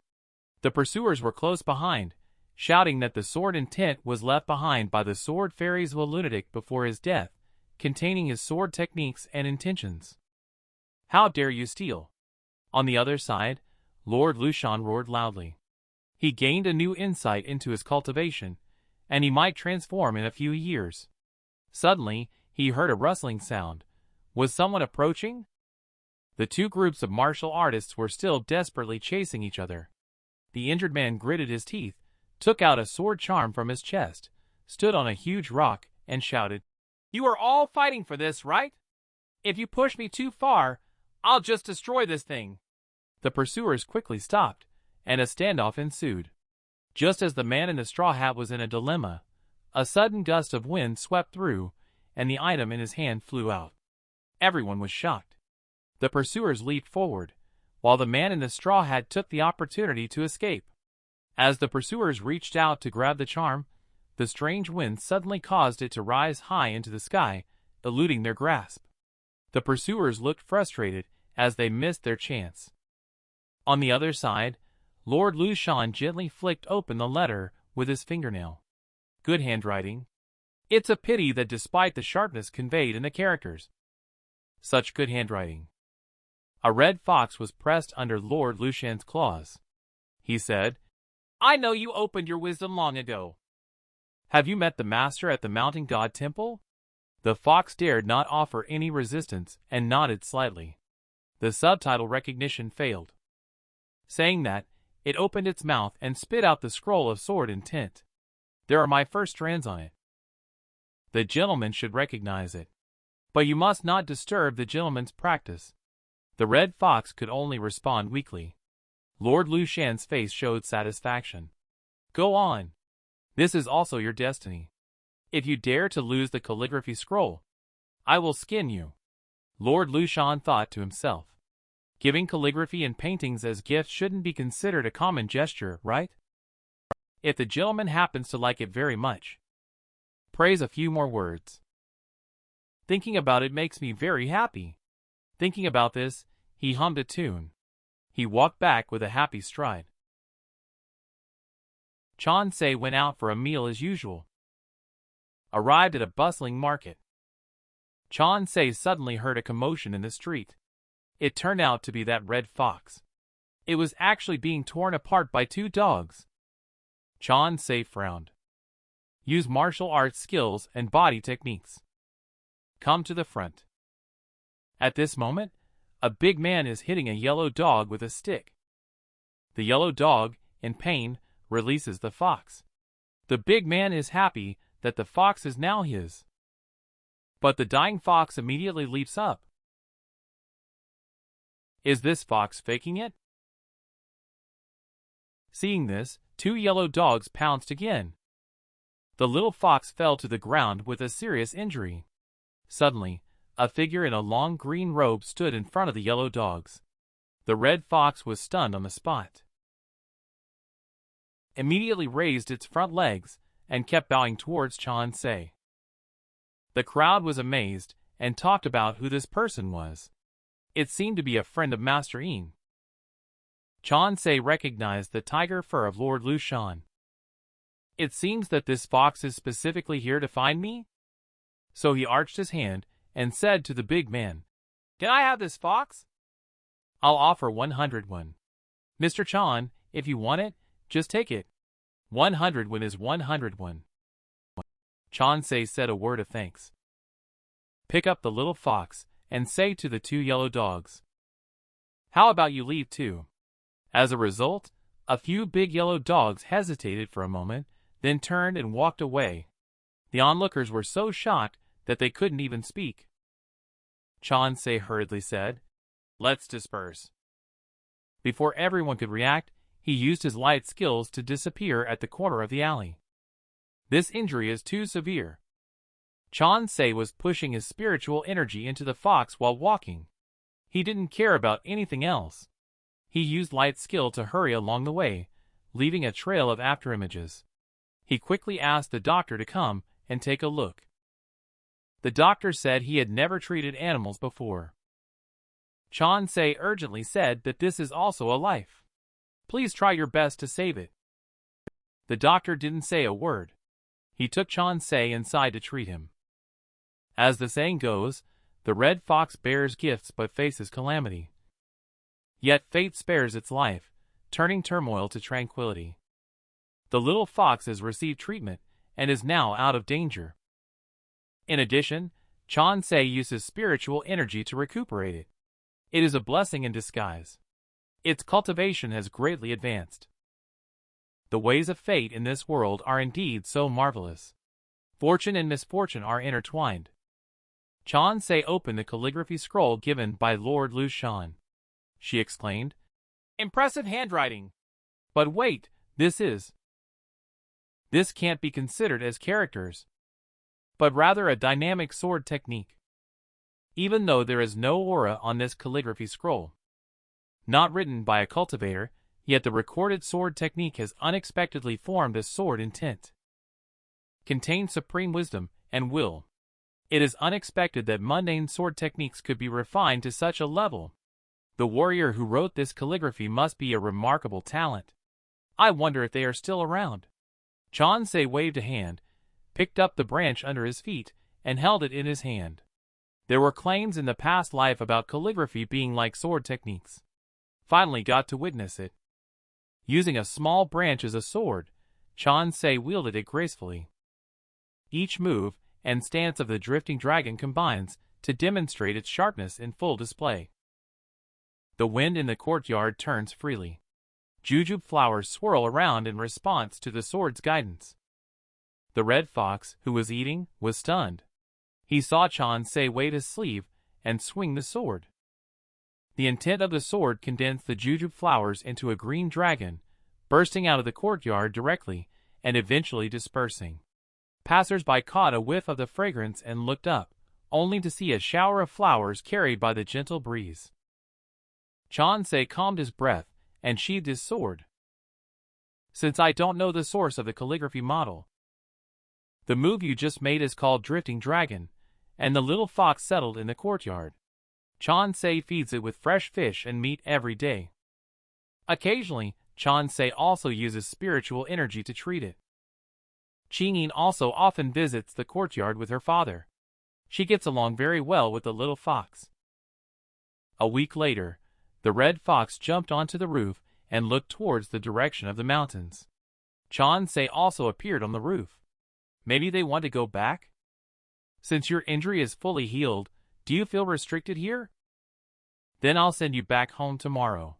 The pursuers were close behind, shouting that the sword and tent was left behind by the sword fairies of a lunatic before his death, containing his sword techniques and intentions. "How dare you steal?" On the other side, Lord Lushan roared loudly. He gained a new insight into his cultivation, and he might transform in a few years. Suddenly, he heard a rustling sound. Was someone approaching? The 2 groups of martial artists were still desperately chasing each other. The injured man gritted his teeth, took out a sword charm from his chest, stood on a huge rock, and shouted, "You are all fighting for this, right? If you push me too far, I'll just destroy this thing." The pursuers quickly stopped, and a standoff ensued. Just as the man in the straw hat was in a dilemma, a sudden gust of wind swept through, and the item in his hand flew out. Everyone was shocked. The pursuers leaped forward, while the man in the straw hat took the opportunity to escape. As the pursuers reached out to grab the charm, the strange wind suddenly caused it to rise high into the sky, eluding their grasp. The pursuers looked frustrated as they missed their chance. On the other side, Lord Lushan gently flicked open the letter with his fingernail. Good handwriting. It's a pity that despite the sharpness conveyed in the characters, such good handwriting. A red fox was pressed under Lord Lushan's claws. He said, I know you opened your wisdom long ago. Have you met the master at the mountain god temple? The fox dared not offer any resistance and nodded slightly. The subtitle recognition failed. Saying that, it opened its mouth and spit out the scroll of sword intent. There are my first strands on it. The gentleman should recognize it. But you must not disturb the gentleman's practice. The red fox could only respond weakly. Lord Lushan's face showed satisfaction. Go on. This is also your destiny. If you dare to lose the calligraphy scroll, I will skin you. Lord Lushan thought to himself. Giving calligraphy and paintings as gifts shouldn't be considered a common gesture, right? If the gentleman happens to like it very much, praise a few more words. Thinking about it makes me very happy. Thinking about this, he hummed a tune. He walked back with a happy stride. Chansei went out for a meal as usual. Arrived at a bustling market. Chansei suddenly heard a commotion in the street. It turned out to be that red fox. It was actually being torn apart by two dogs. Chansei frowned. Use martial arts skills and body techniques. Come to the front. At this moment, a big man is hitting a yellow dog with a stick. The yellow dog, in pain, releases the fox. The big man is happy that the fox is now his. But the dying fox immediately leaps up. Is this fox faking it? Seeing this, two yellow dogs pounced again. The little fox fell to the ground with a serious injury. Suddenly, a figure in a long green robe stood in front of the yellow dogs. The red fox was stunned on the spot. Immediately raised its front legs and kept bowing towards Chansei. The crowd was amazed and talked about who this person was. It seemed to be a friend of Master Yin. Chansei recognized the tiger fur of Lord Lushan. It seems that this fox is specifically here to find me? So he arched his hand and said to the big man, Can I have this fox? I'll offer 100 won. Mr. Chan, if you want it, just take it. 100 won is 100 won. Chansei said a word of thanks. Pick up the little fox and say to the two yellow dogs, How about you leave too? As a result, a few big yellow dogs hesitated for a moment, then turned and walked away. The onlookers were so shocked that they couldn't even speak. Chansei hurriedly said, Let's disperse. Before everyone could react, he used his light skills to disappear at the corner of the alley. This injury is too severe. Chansei was pushing his spiritual energy into the fox while walking. He didn't care about anything else. He used light skill to hurry along the way, leaving a trail of afterimages. He quickly asked the doctor to come and take a look. The doctor said he had never treated animals before. Chansei urgently said that this is also a life. Please try your best to save it. The doctor didn't say a word. He took Chansei inside to treat him. As the saying goes, the red fox bears gifts but faces calamity. Yet fate spares its life, turning turmoil to tranquility. The little fox has received treatment and is now out of danger. In addition, Chansei uses spiritual energy to recuperate it. It is a blessing in disguise. Its cultivation has greatly advanced. The ways of fate in this world are indeed so marvelous. Fortune and misfortune are intertwined. Chansei opened the calligraphy scroll given by Lord Lushan. She exclaimed, Impressive handwriting! But wait, this can't be considered as characters, but rather a dynamic sword technique. Even though there is no aura on this calligraphy scroll, not written by a cultivator, yet the recorded sword technique has unexpectedly formed a sword intent. Contains supreme wisdom and will. It is unexpected that mundane sword techniques could be refined to such a level. The warrior who wrote this calligraphy must be a remarkable talent. I wonder if they are still around. Chansei waved a hand, picked up the branch under his feet, and held it in his hand. There were claims in the past life about calligraphy being like sword techniques. Finally got to witness it. Using a small branch as a sword, Chansei wielded it gracefully. Each move and stance of the drifting dragon combines to demonstrate its sharpness in full display. The wind in the courtyard turns freely. Jujube flowers swirl around in response to the sword's guidance. The red fox, who was eating, was stunned. He saw Chansei wave his sleeve and swing the sword. The intent of the sword condensed the jujube flowers into a green dragon, bursting out of the courtyard directly and eventually dispersing. Passers-by caught a whiff of the fragrance and looked up, only to see a shower of flowers carried by the gentle breeze. Chansei calmed his breath and sheathed his sword. Since I don't know the source of the calligraphy model, the move you just made is called Drifting Dragon, and the little fox settled in the courtyard. Chansei feeds it with fresh fish and meat every day. Occasionally, Chansei also uses spiritual energy to treat it. Qingyin also often visits the courtyard with her father. She gets along very well with the little fox. A week later, the red fox jumped onto the roof and looked towards the direction of the mountains. Chansei also appeared on the roof. Maybe they want to go back? Since your injury is fully healed, do you feel restricted here? Then I'll send you back home tomorrow.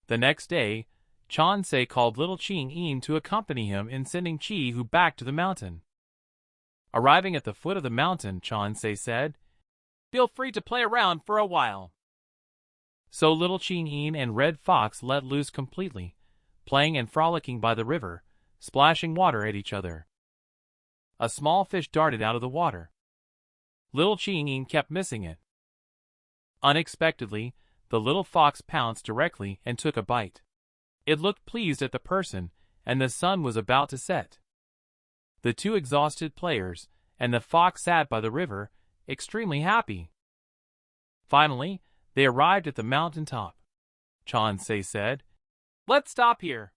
The next day, Chansei called little Qingyin to accompany him in sending Qi-Hu back to the mountain. Arriving at the foot of the mountain, Chansei said, "Feel free to play around for a while." So little Qingyin and Red Fox let loose completely, playing and frolicking by the river, splashing water at each other. A small fish darted out of the water. Little Qingyin kept missing it. Unexpectedly, the little fox pounced directly and took a bite. It looked pleased at the person, and the sun was about to set. The two exhausted players and the fox sat by the river, extremely happy. Finally, they arrived at the mountain top. Chansei said, "Let's stop here.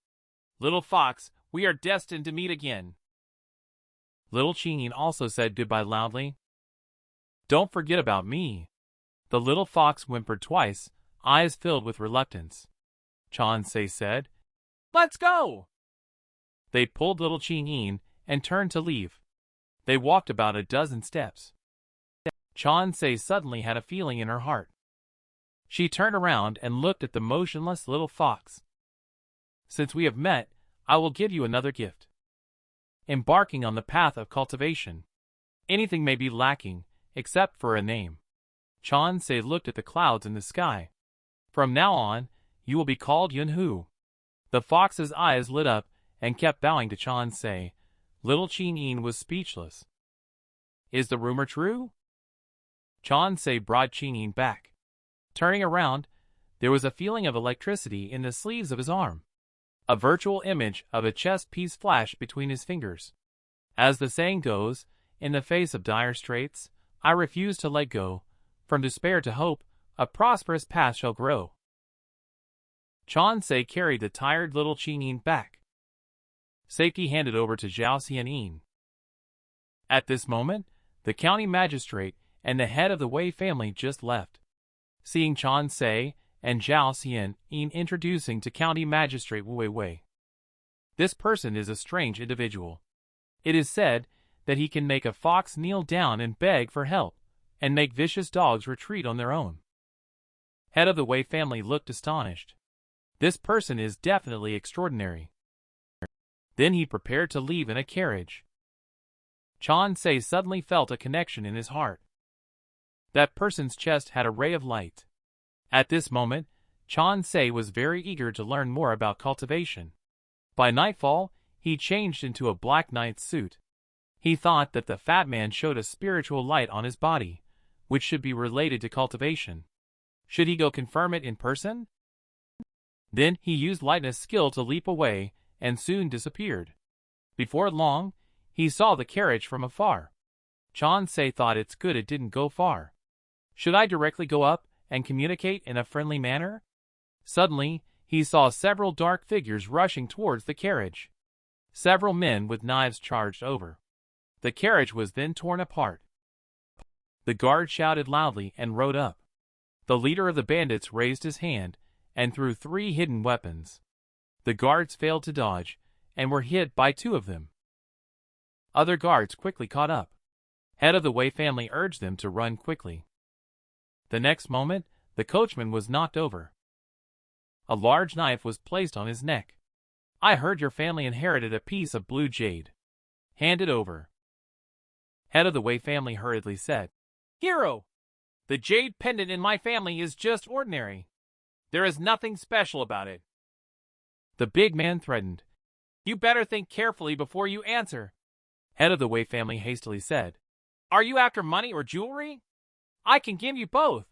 Little fox, we are destined to meet again." Little Qingyin also said goodbye loudly. "Don't forget about me." The little fox whimpered twice, eyes filled with reluctance. Chansei said, "Let's go!" They pulled little Qingyin and turned to leave. They walked about a dozen steps. Chansei suddenly had a feeling in her heart. She turned around and looked at the motionless little fox. "Since we have met, I will give you another gift." Embarking on the path of cultivation, anything may be lacking, except for a name. Chansei looked at the clouds in the sky. "From now on, you will be called Yunhu." The fox's eyes lit up and kept bowing to Chansei. Little Qingyin was speechless. "Is the rumor true?" Chansei brought Qingyin back. Turning around, there was a feeling of electricity in the sleeves of his arm. A virtual image of a chess piece flashed between his fingers. As the saying goes, in the face of dire straits, I refuse to let go. From despair to hope, a prosperous path shall grow. Chansei carried the tired little Qingyin back. Safety handed over to Zhao Xianyin. At this moment, the county magistrate and the head of the Wei family just left. Seeing Chansei and Zhao Xianyin introducing to County Magistrate Wu Wei. This person is a strange individual. It is said that he can make a fox kneel down and beg for help, and make vicious dogs retreat on their own. Head of the Wei family looked astonished. This person is definitely extraordinary. Then he prepared to leave in a carriage. Chansei suddenly felt a connection in his heart. That person's chest had a ray of light. At this moment, Chansei was very eager to learn more about cultivation. By nightfall, he changed into a black knight's suit. He thought that the fat man showed a spiritual light on his body, which should be related to cultivation. Should he go confirm it in person? Then he used lightness skill to leap away, and soon disappeared. Before long, he saw the carriage from afar. Chansei thought it's good it didn't go far. Should I directly go up and communicate in a friendly manner? Suddenly, he saw several dark figures rushing towards the carriage. Several men with knives charged over. The carriage was then torn apart. The guard shouted loudly and rode up. The leader of the bandits raised his hand and threw 3 hidden weapons. The guards failed to dodge and were hit by 2 of them. Other guards quickly caught up. Head of the Wei family urged them to run quickly. The next moment, the coachman was knocked over. A large knife was placed on his neck. I heard your family inherited a piece of blue jade. Hand it over. Head of the Wei family hurriedly said, Hero! The jade pendant in my family is just ordinary. There is nothing special about it. The big man threatened. You better think carefully before you answer. Head of the Wei family hastily said, Are you after money or jewelry? I can give you both.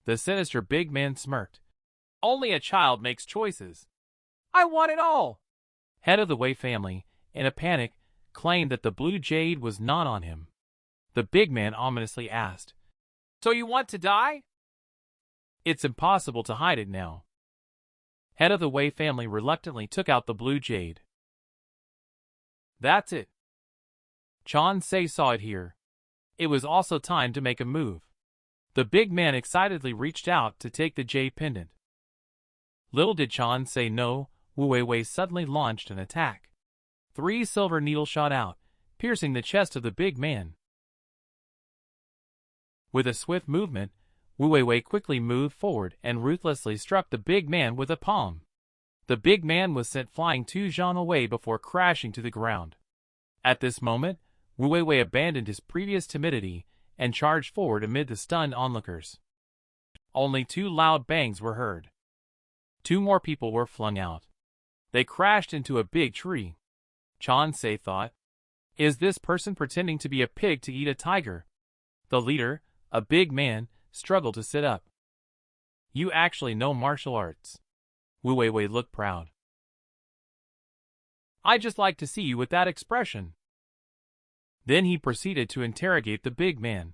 The sinister big man smirked. Only a child makes choices. I want it all. Head of the Wei family, in a panic, claimed that the blue jade was not on him. The big man ominously asked, So you want to die? It's impossible to hide it now. Head of the Wei family reluctantly took out the blue jade. That's it. Chan Se saw it here. It was also time to make a move. The big man excitedly reached out to take the jade pendant. Little did Chan Se know, Wu Weiwei suddenly launched an attack. 3 silver needles shot out, piercing the chest of the big man. With a swift movement, Wu Weiwei quickly moved forward and ruthlessly struck the big man with a palm. The big man was sent flying 2 zhang away before crashing to the ground. At this moment, Wu Weiwei abandoned his previous timidity and charged forward amid the stunned onlookers. Only 2 loud bangs were heard. 2 more people were flung out. They crashed into a big tree. Chan Se thought, Is this person pretending to be a pig to eat a tiger? The leader, a big man, struggled to sit up. You actually know martial arts. Wu Weiwei looked proud. I just like to see you with that expression. Then he proceeded to interrogate the big man.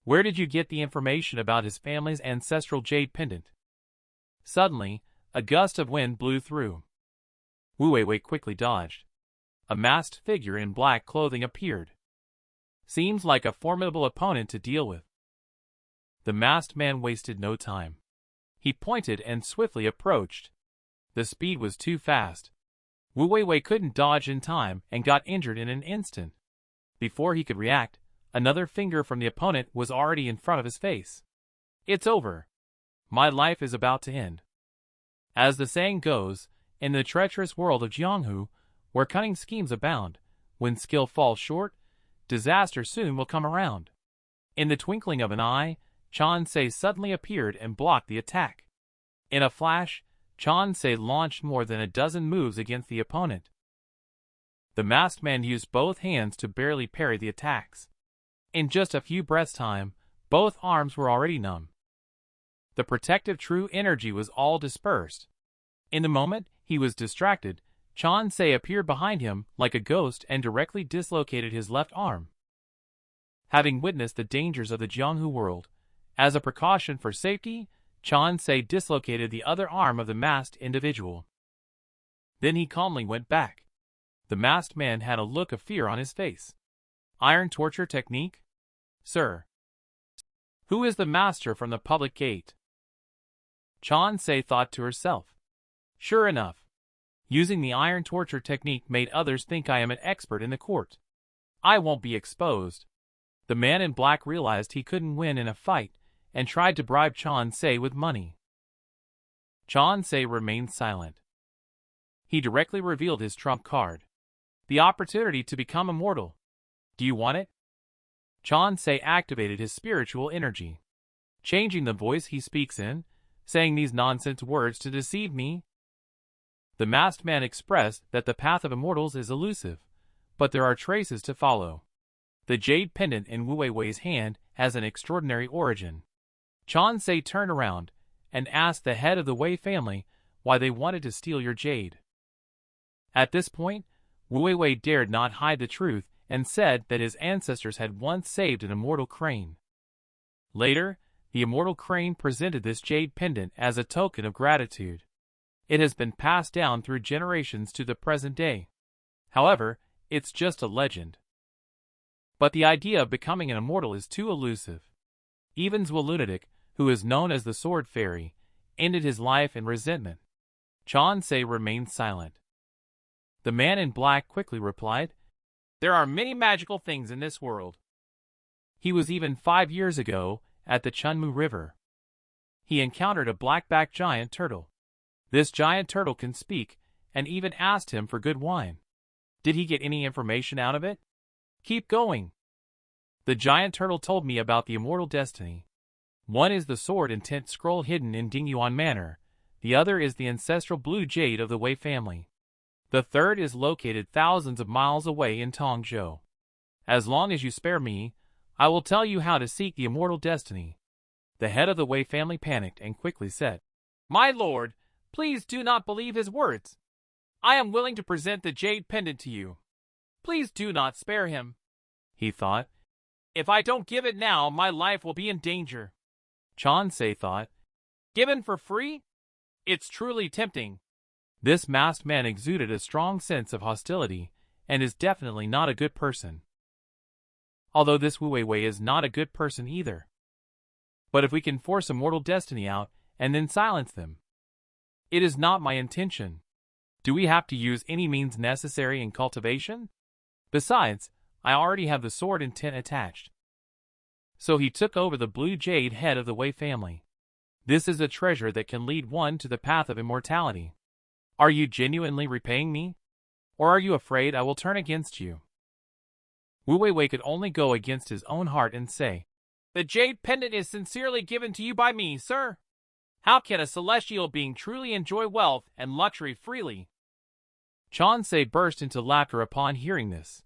Where did you get the information about his family's ancestral jade pendant? Suddenly, a gust of wind blew through. Wu Weiwei quickly dodged. A masked figure in black clothing appeared. Seems like a formidable opponent to deal with. The masked man wasted no time. He pointed and swiftly approached. The speed was too fast. Wu Weiwei couldn't dodge in time and got injured in an instant. Before he could react, another finger from the opponent was already in front of his face. It's over. My life is about to end. As the saying goes, in the treacherous world of Jianghu, where cunning schemes abound, when skill falls short, disaster soon will come around. In the twinkling of an eye, Chan Se suddenly appeared and blocked the attack. In a flash, Chan Se launched more than a dozen moves against the opponent. The masked man used both hands to barely parry the attacks. In just a few breaths' time, both arms were already numb. The protective true energy was all dispersed. In the moment he was distracted, Chan Se appeared behind him like a ghost and directly dislocated his left arm. Having witnessed the dangers of the Jianghu world, as a precaution for safety, Chan Se dislocated the other arm of the masked individual. Then he calmly went back. The masked man had a look of fear on his face. Iron torture technique? Sir. Who is the master from the public gate? Chan Se thought to herself. Sure enough. Using the iron torture technique made others think I am an expert in the court. I won't be exposed. The man in black realized he couldn't win in a fight and tried to bribe Chan Se with money. Chan Se remained silent. He directly revealed his trump card. The opportunity to become immortal. Do you want it? Chan Se activated his spiritual energy. Changing the voice he speaks in, saying these nonsense words to deceive me? The masked man expressed that the path of immortals is elusive, but there are traces to follow. The jade pendant in Wu Weiwei's hand has an extraordinary origin. Chan Se turned around and asked the head of the Wei family why they wanted to steal your jade. At this point, Wu Weiwei dared not hide the truth and said that his ancestors had once saved an immortal crane. Later, the immortal crane presented this jade pendant as a token of gratitude. It has been passed down through generations to the present day. However, it's just a legend. But the idea of becoming an immortal is too elusive. Even Zwa Lunatic, who is known as the Sword Fairy, ended his life in resentment. Chansei remained silent. The man in black quickly replied, "There are many magical things in this world." He was even 5 years ago, at the Chunmu River. He encountered a black-backed giant turtle. This giant turtle can speak, and even asked him for good wine. Did he get any information out of it? Keep going. The giant turtle told me about the immortal destiny. One is the sword intent scroll hidden in Dingyuan Manor. The other is the ancestral blue jade of the Wei family. The third is located thousands of miles away in Tongzhou. As long as you spare me, I will tell you how to seek the immortal destiny. The head of the Wei family panicked and quickly said, "My lord, please do not believe his words. I am willing to present the jade pendant to you. Please do not spare him." He thought, "If I don't give it now, my life will be in danger." Chansei thought, "Given for free? It's truly tempting." This masked man exuded a strong sense of hostility, and is definitely not a good person. Although this Wu Wei is not a good person either. But if we can force immortal destiny out, and then silence them. It is not my intention. Do we have to use any means necessary in cultivation? Besides, I already have the sword intent attached. So he took over the blue jade head of the Wei family. This is a treasure that can lead one to the path of immortality. Are you genuinely repaying me? Or are you afraid I will turn against you? Wu Wei could only go against his own heart and say, "The jade pendant is sincerely given to you by me, sir. How can a celestial being truly enjoy wealth and luxury freely?" Chansei burst into laughter upon hearing this.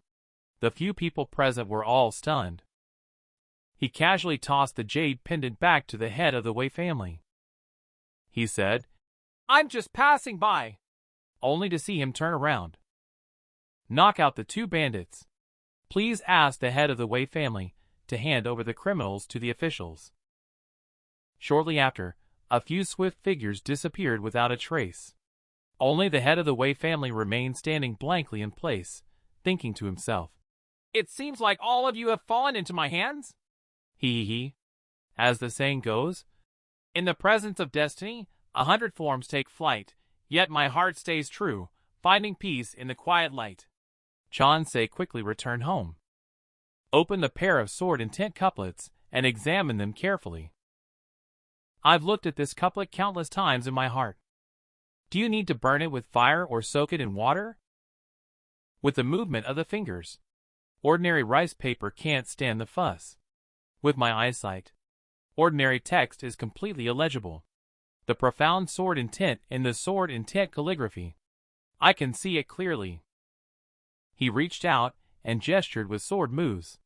The few people present were all stunned. He casually tossed the jade pendant back to the head of the Wei family. He said, "I'm just passing by," only to see him turn around. "Knock out the 2 bandits. Please ask the head of the Wei family to hand over the criminals to the officials." Shortly after, a few swift figures disappeared without a trace. Only the head of the Wei family remained standing blankly in place, thinking to himself, "It seems like all of you have fallen into my hands." He. As the saying goes, "In the presence of destiny, 100 forms take flight, yet my heart stays true, finding peace in the quiet light." Chansei quickly returned home. Opened the pair of sword intent couplets and examined them carefully. "I've looked at this couplet countless times in my heart. Do you need to burn it with fire or soak it in water?" "With the movement of the fingers. Ordinary rice paper can't stand the fuss. With my eyesight, ordinary text is completely illegible. The profound sword intent in the sword intent calligraphy, I can see it clearly." He reached out and gestured with sword moves.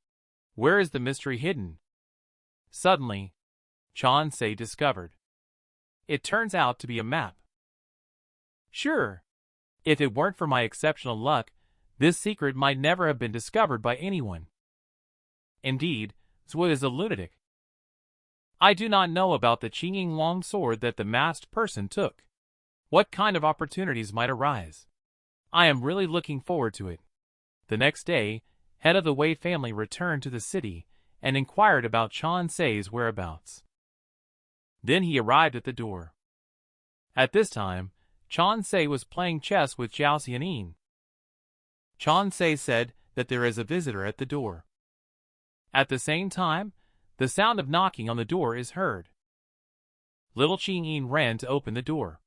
"Where is the mystery hidden?" Suddenly, Chansei discovered. It turns out to be a map. Sure, if it weren't for my exceptional luck, this secret might never have been discovered by anyone. Indeed, Zwa is a lunatic. I do not know about the Qingying long sword that the masked person took. What kind of opportunities might arise? I am really looking forward to it. The next day, head of the Wei family returned to the city and inquired about Chansei's whereabouts. Then he arrived at the door. At this time, Chansei was playing chess with Zhao Xianyin. Chansei said that there is a visitor at the door. At the same time, the sound of knocking on the door is heard. Little Xianyin ran to open the door.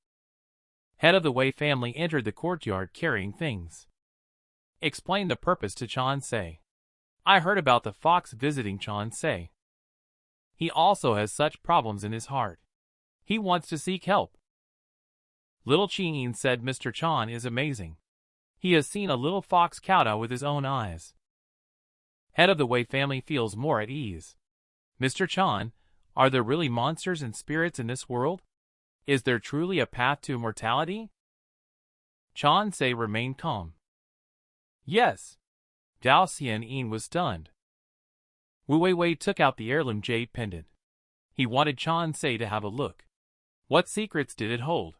Head of the Wei family entered the courtyard carrying things. Explained the purpose to Chansei. I heard about the fox visiting Chansei. He also has such problems in his heart. He wants to seek help. Little Xianyin said Mr. Chan is amazing. He has seen a little fox kowtow with his own eyes. Head of the Wei family feels more at ease. Mr. Chan, are there really monsters and spirits in this world? Is there truly a path to immortality? Chansei remained calm. Yes. Zhao Xianyin was stunned. Wu Wei took out the heirloom jade pendant. He wanted Chansei to have a look. What secrets did it hold?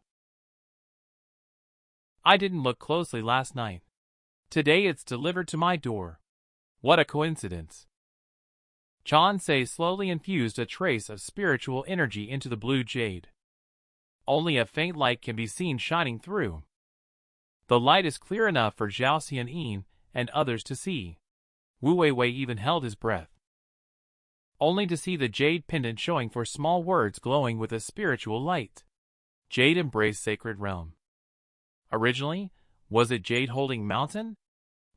I didn't look closely last night. Today it's delivered to my door. What a coincidence. Chansei slowly infused a trace of spiritual energy into the blue jade. Only a faint light can be seen shining through. The light is clear enough for Zhao Xianyin and others to see. Wu Weiwei even held his breath, only to see the jade pendant showing for small words glowing with a spiritual light. Jade embraced sacred realm. Originally, was it jade holding mountain?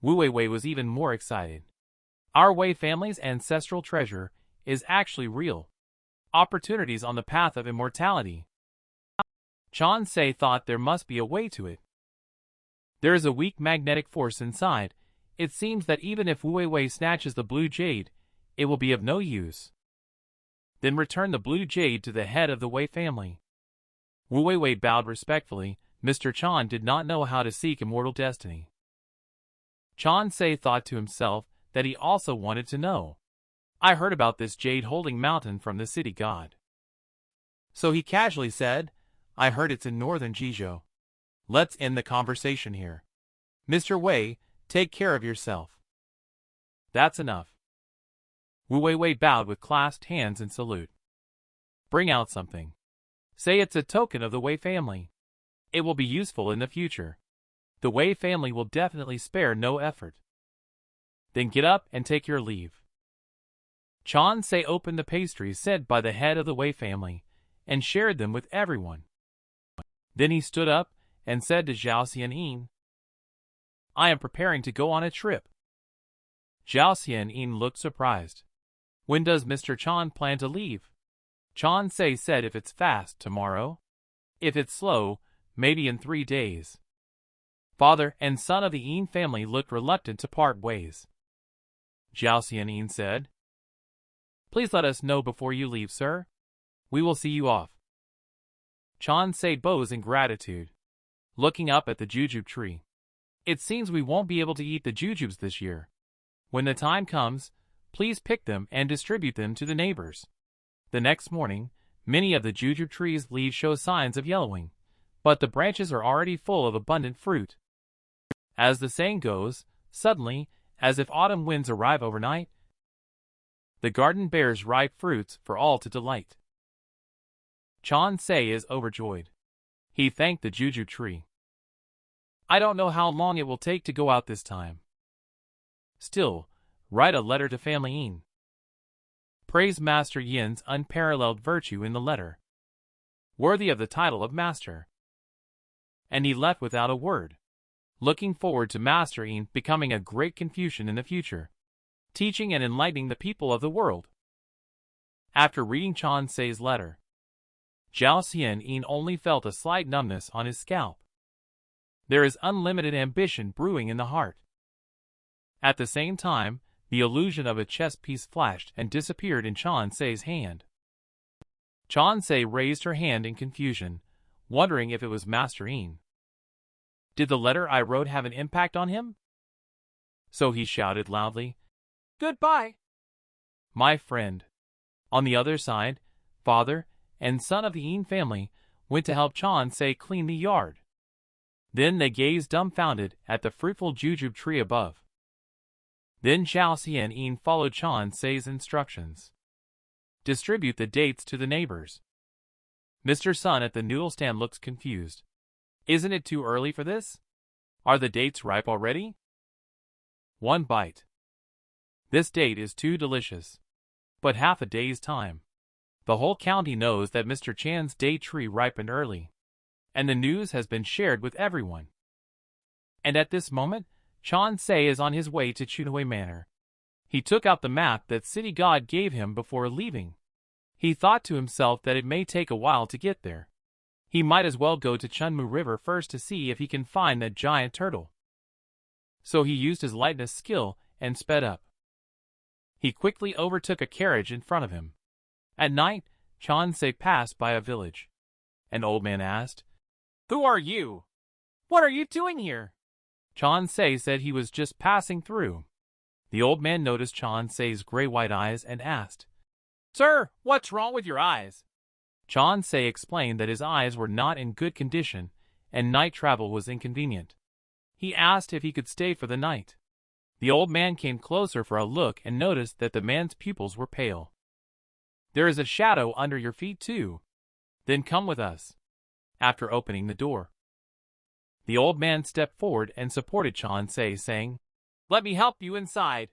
Wu Weiwei was even more excited. Our Wei family's ancestral treasure is actually real. Opportunities on the path of immortality. Chansei thought there must be a way to it. There is a weak magnetic force inside. It seems that even if Wu Weiwei snatches the blue jade, it will be of no use. Then return the blue jade to the head of the Wei family. Wu Weiwei bowed respectfully. Mr. Chan did not know how to seek immortal destiny. Chansei thought to himself that he also wanted to know. I heard about this jade-holding mountain from the city god. So he casually said, I heard it's in northern Jizhou. Let's end the conversation here. Mr. Wei, take care of yourself. That's enough. Wu Weiwei bowed with clasped hands in salute. Bring out something. Say it's a token of the Wei family. It will be useful in the future. The Wei family will definitely spare no effort. Then get up and take your leave. Chansei opened the pastries sent by the head of the Wei family and shared them with everyone. Then he stood up and said to Zhao Xianyin, I am preparing to go on a trip. Zhao Xianyin looked surprised. When does Mr. Chan plan to leave? Chansei said if it's fast, tomorrow. If it's slow, maybe in 3 days. Father and son of the Yin family looked reluctant to part ways. Zhao Xianyin said, Please let us know before you leave, sir. We will see you off. Chansei bows in gratitude, looking up at the jujube tree. It seems we won't be able to eat the jujubes this year. When the time comes, please pick them and distribute them to the neighbors. The next morning, many of the jujube tree's leaves show signs of yellowing, but the branches are already full of abundant fruit. As the saying goes, suddenly, as if autumn winds arrive overnight, the garden bears ripe fruits for all to delight. Chansei is overjoyed. He thanked the jujube tree. I don't know how long it will take to go out this time. Still, write a letter to Family Yin. Praise Master Yin's unparalleled virtue in the letter, worthy of the title of Master. And he left without a word, looking forward to Master Yin becoming a great Confucian in the future, teaching and enlightening the people of the world. After reading Chansei's letter, Zhao Xianyin only felt a slight numbness on his scalp. There is unlimited ambition brewing in the heart. At the same time, the illusion of a chess piece flashed and disappeared in Chansei's hand. Chansei raised her hand in confusion, wondering if it was Master Yin. Did the letter I wrote have an impact on him? So he shouted loudly, Goodbye, my friend. On the other side, father and son of the Yin family went to help Chansei clean the yard. Then they gazed dumbfounded at the fruitful jujube tree above. Then Zhao Xianyin followed Chansei's instructions. Distribute the dates to the neighbors. Mr. Sun at the noodle stand looks confused. Isn't it too early for this? Are the dates ripe already? One bite. This date is too delicious. But half a day's time. The whole county knows that Mr. Chan's date tree ripened early, and the news has been shared with everyone. And at this moment, Chansei is on his way to Chunhui Manor. He took out the map that City God gave him before leaving. He thought to himself that it may take a while to get there. He might as well go to Chunmu River first to see if he can find that giant turtle. So he used his lightness skill and sped up. He quickly overtook a carriage in front of him. At night, Chansei passed by a village. An old man asked, Who are you? What are you doing here? Chansei said he was just passing through. The old man noticed Chansei's gray-white eyes and asked, Sir, what's wrong with your eyes? Chansei explained that his eyes were not in good condition and night travel was inconvenient. He asked if he could stay for the night. The old man came closer for a look and noticed that the man's pupils were pale. "There is a shadow under your feet too. Then come with us." After opening the door, the old man stepped forward and supported Chansei, saying, "Let me help you inside."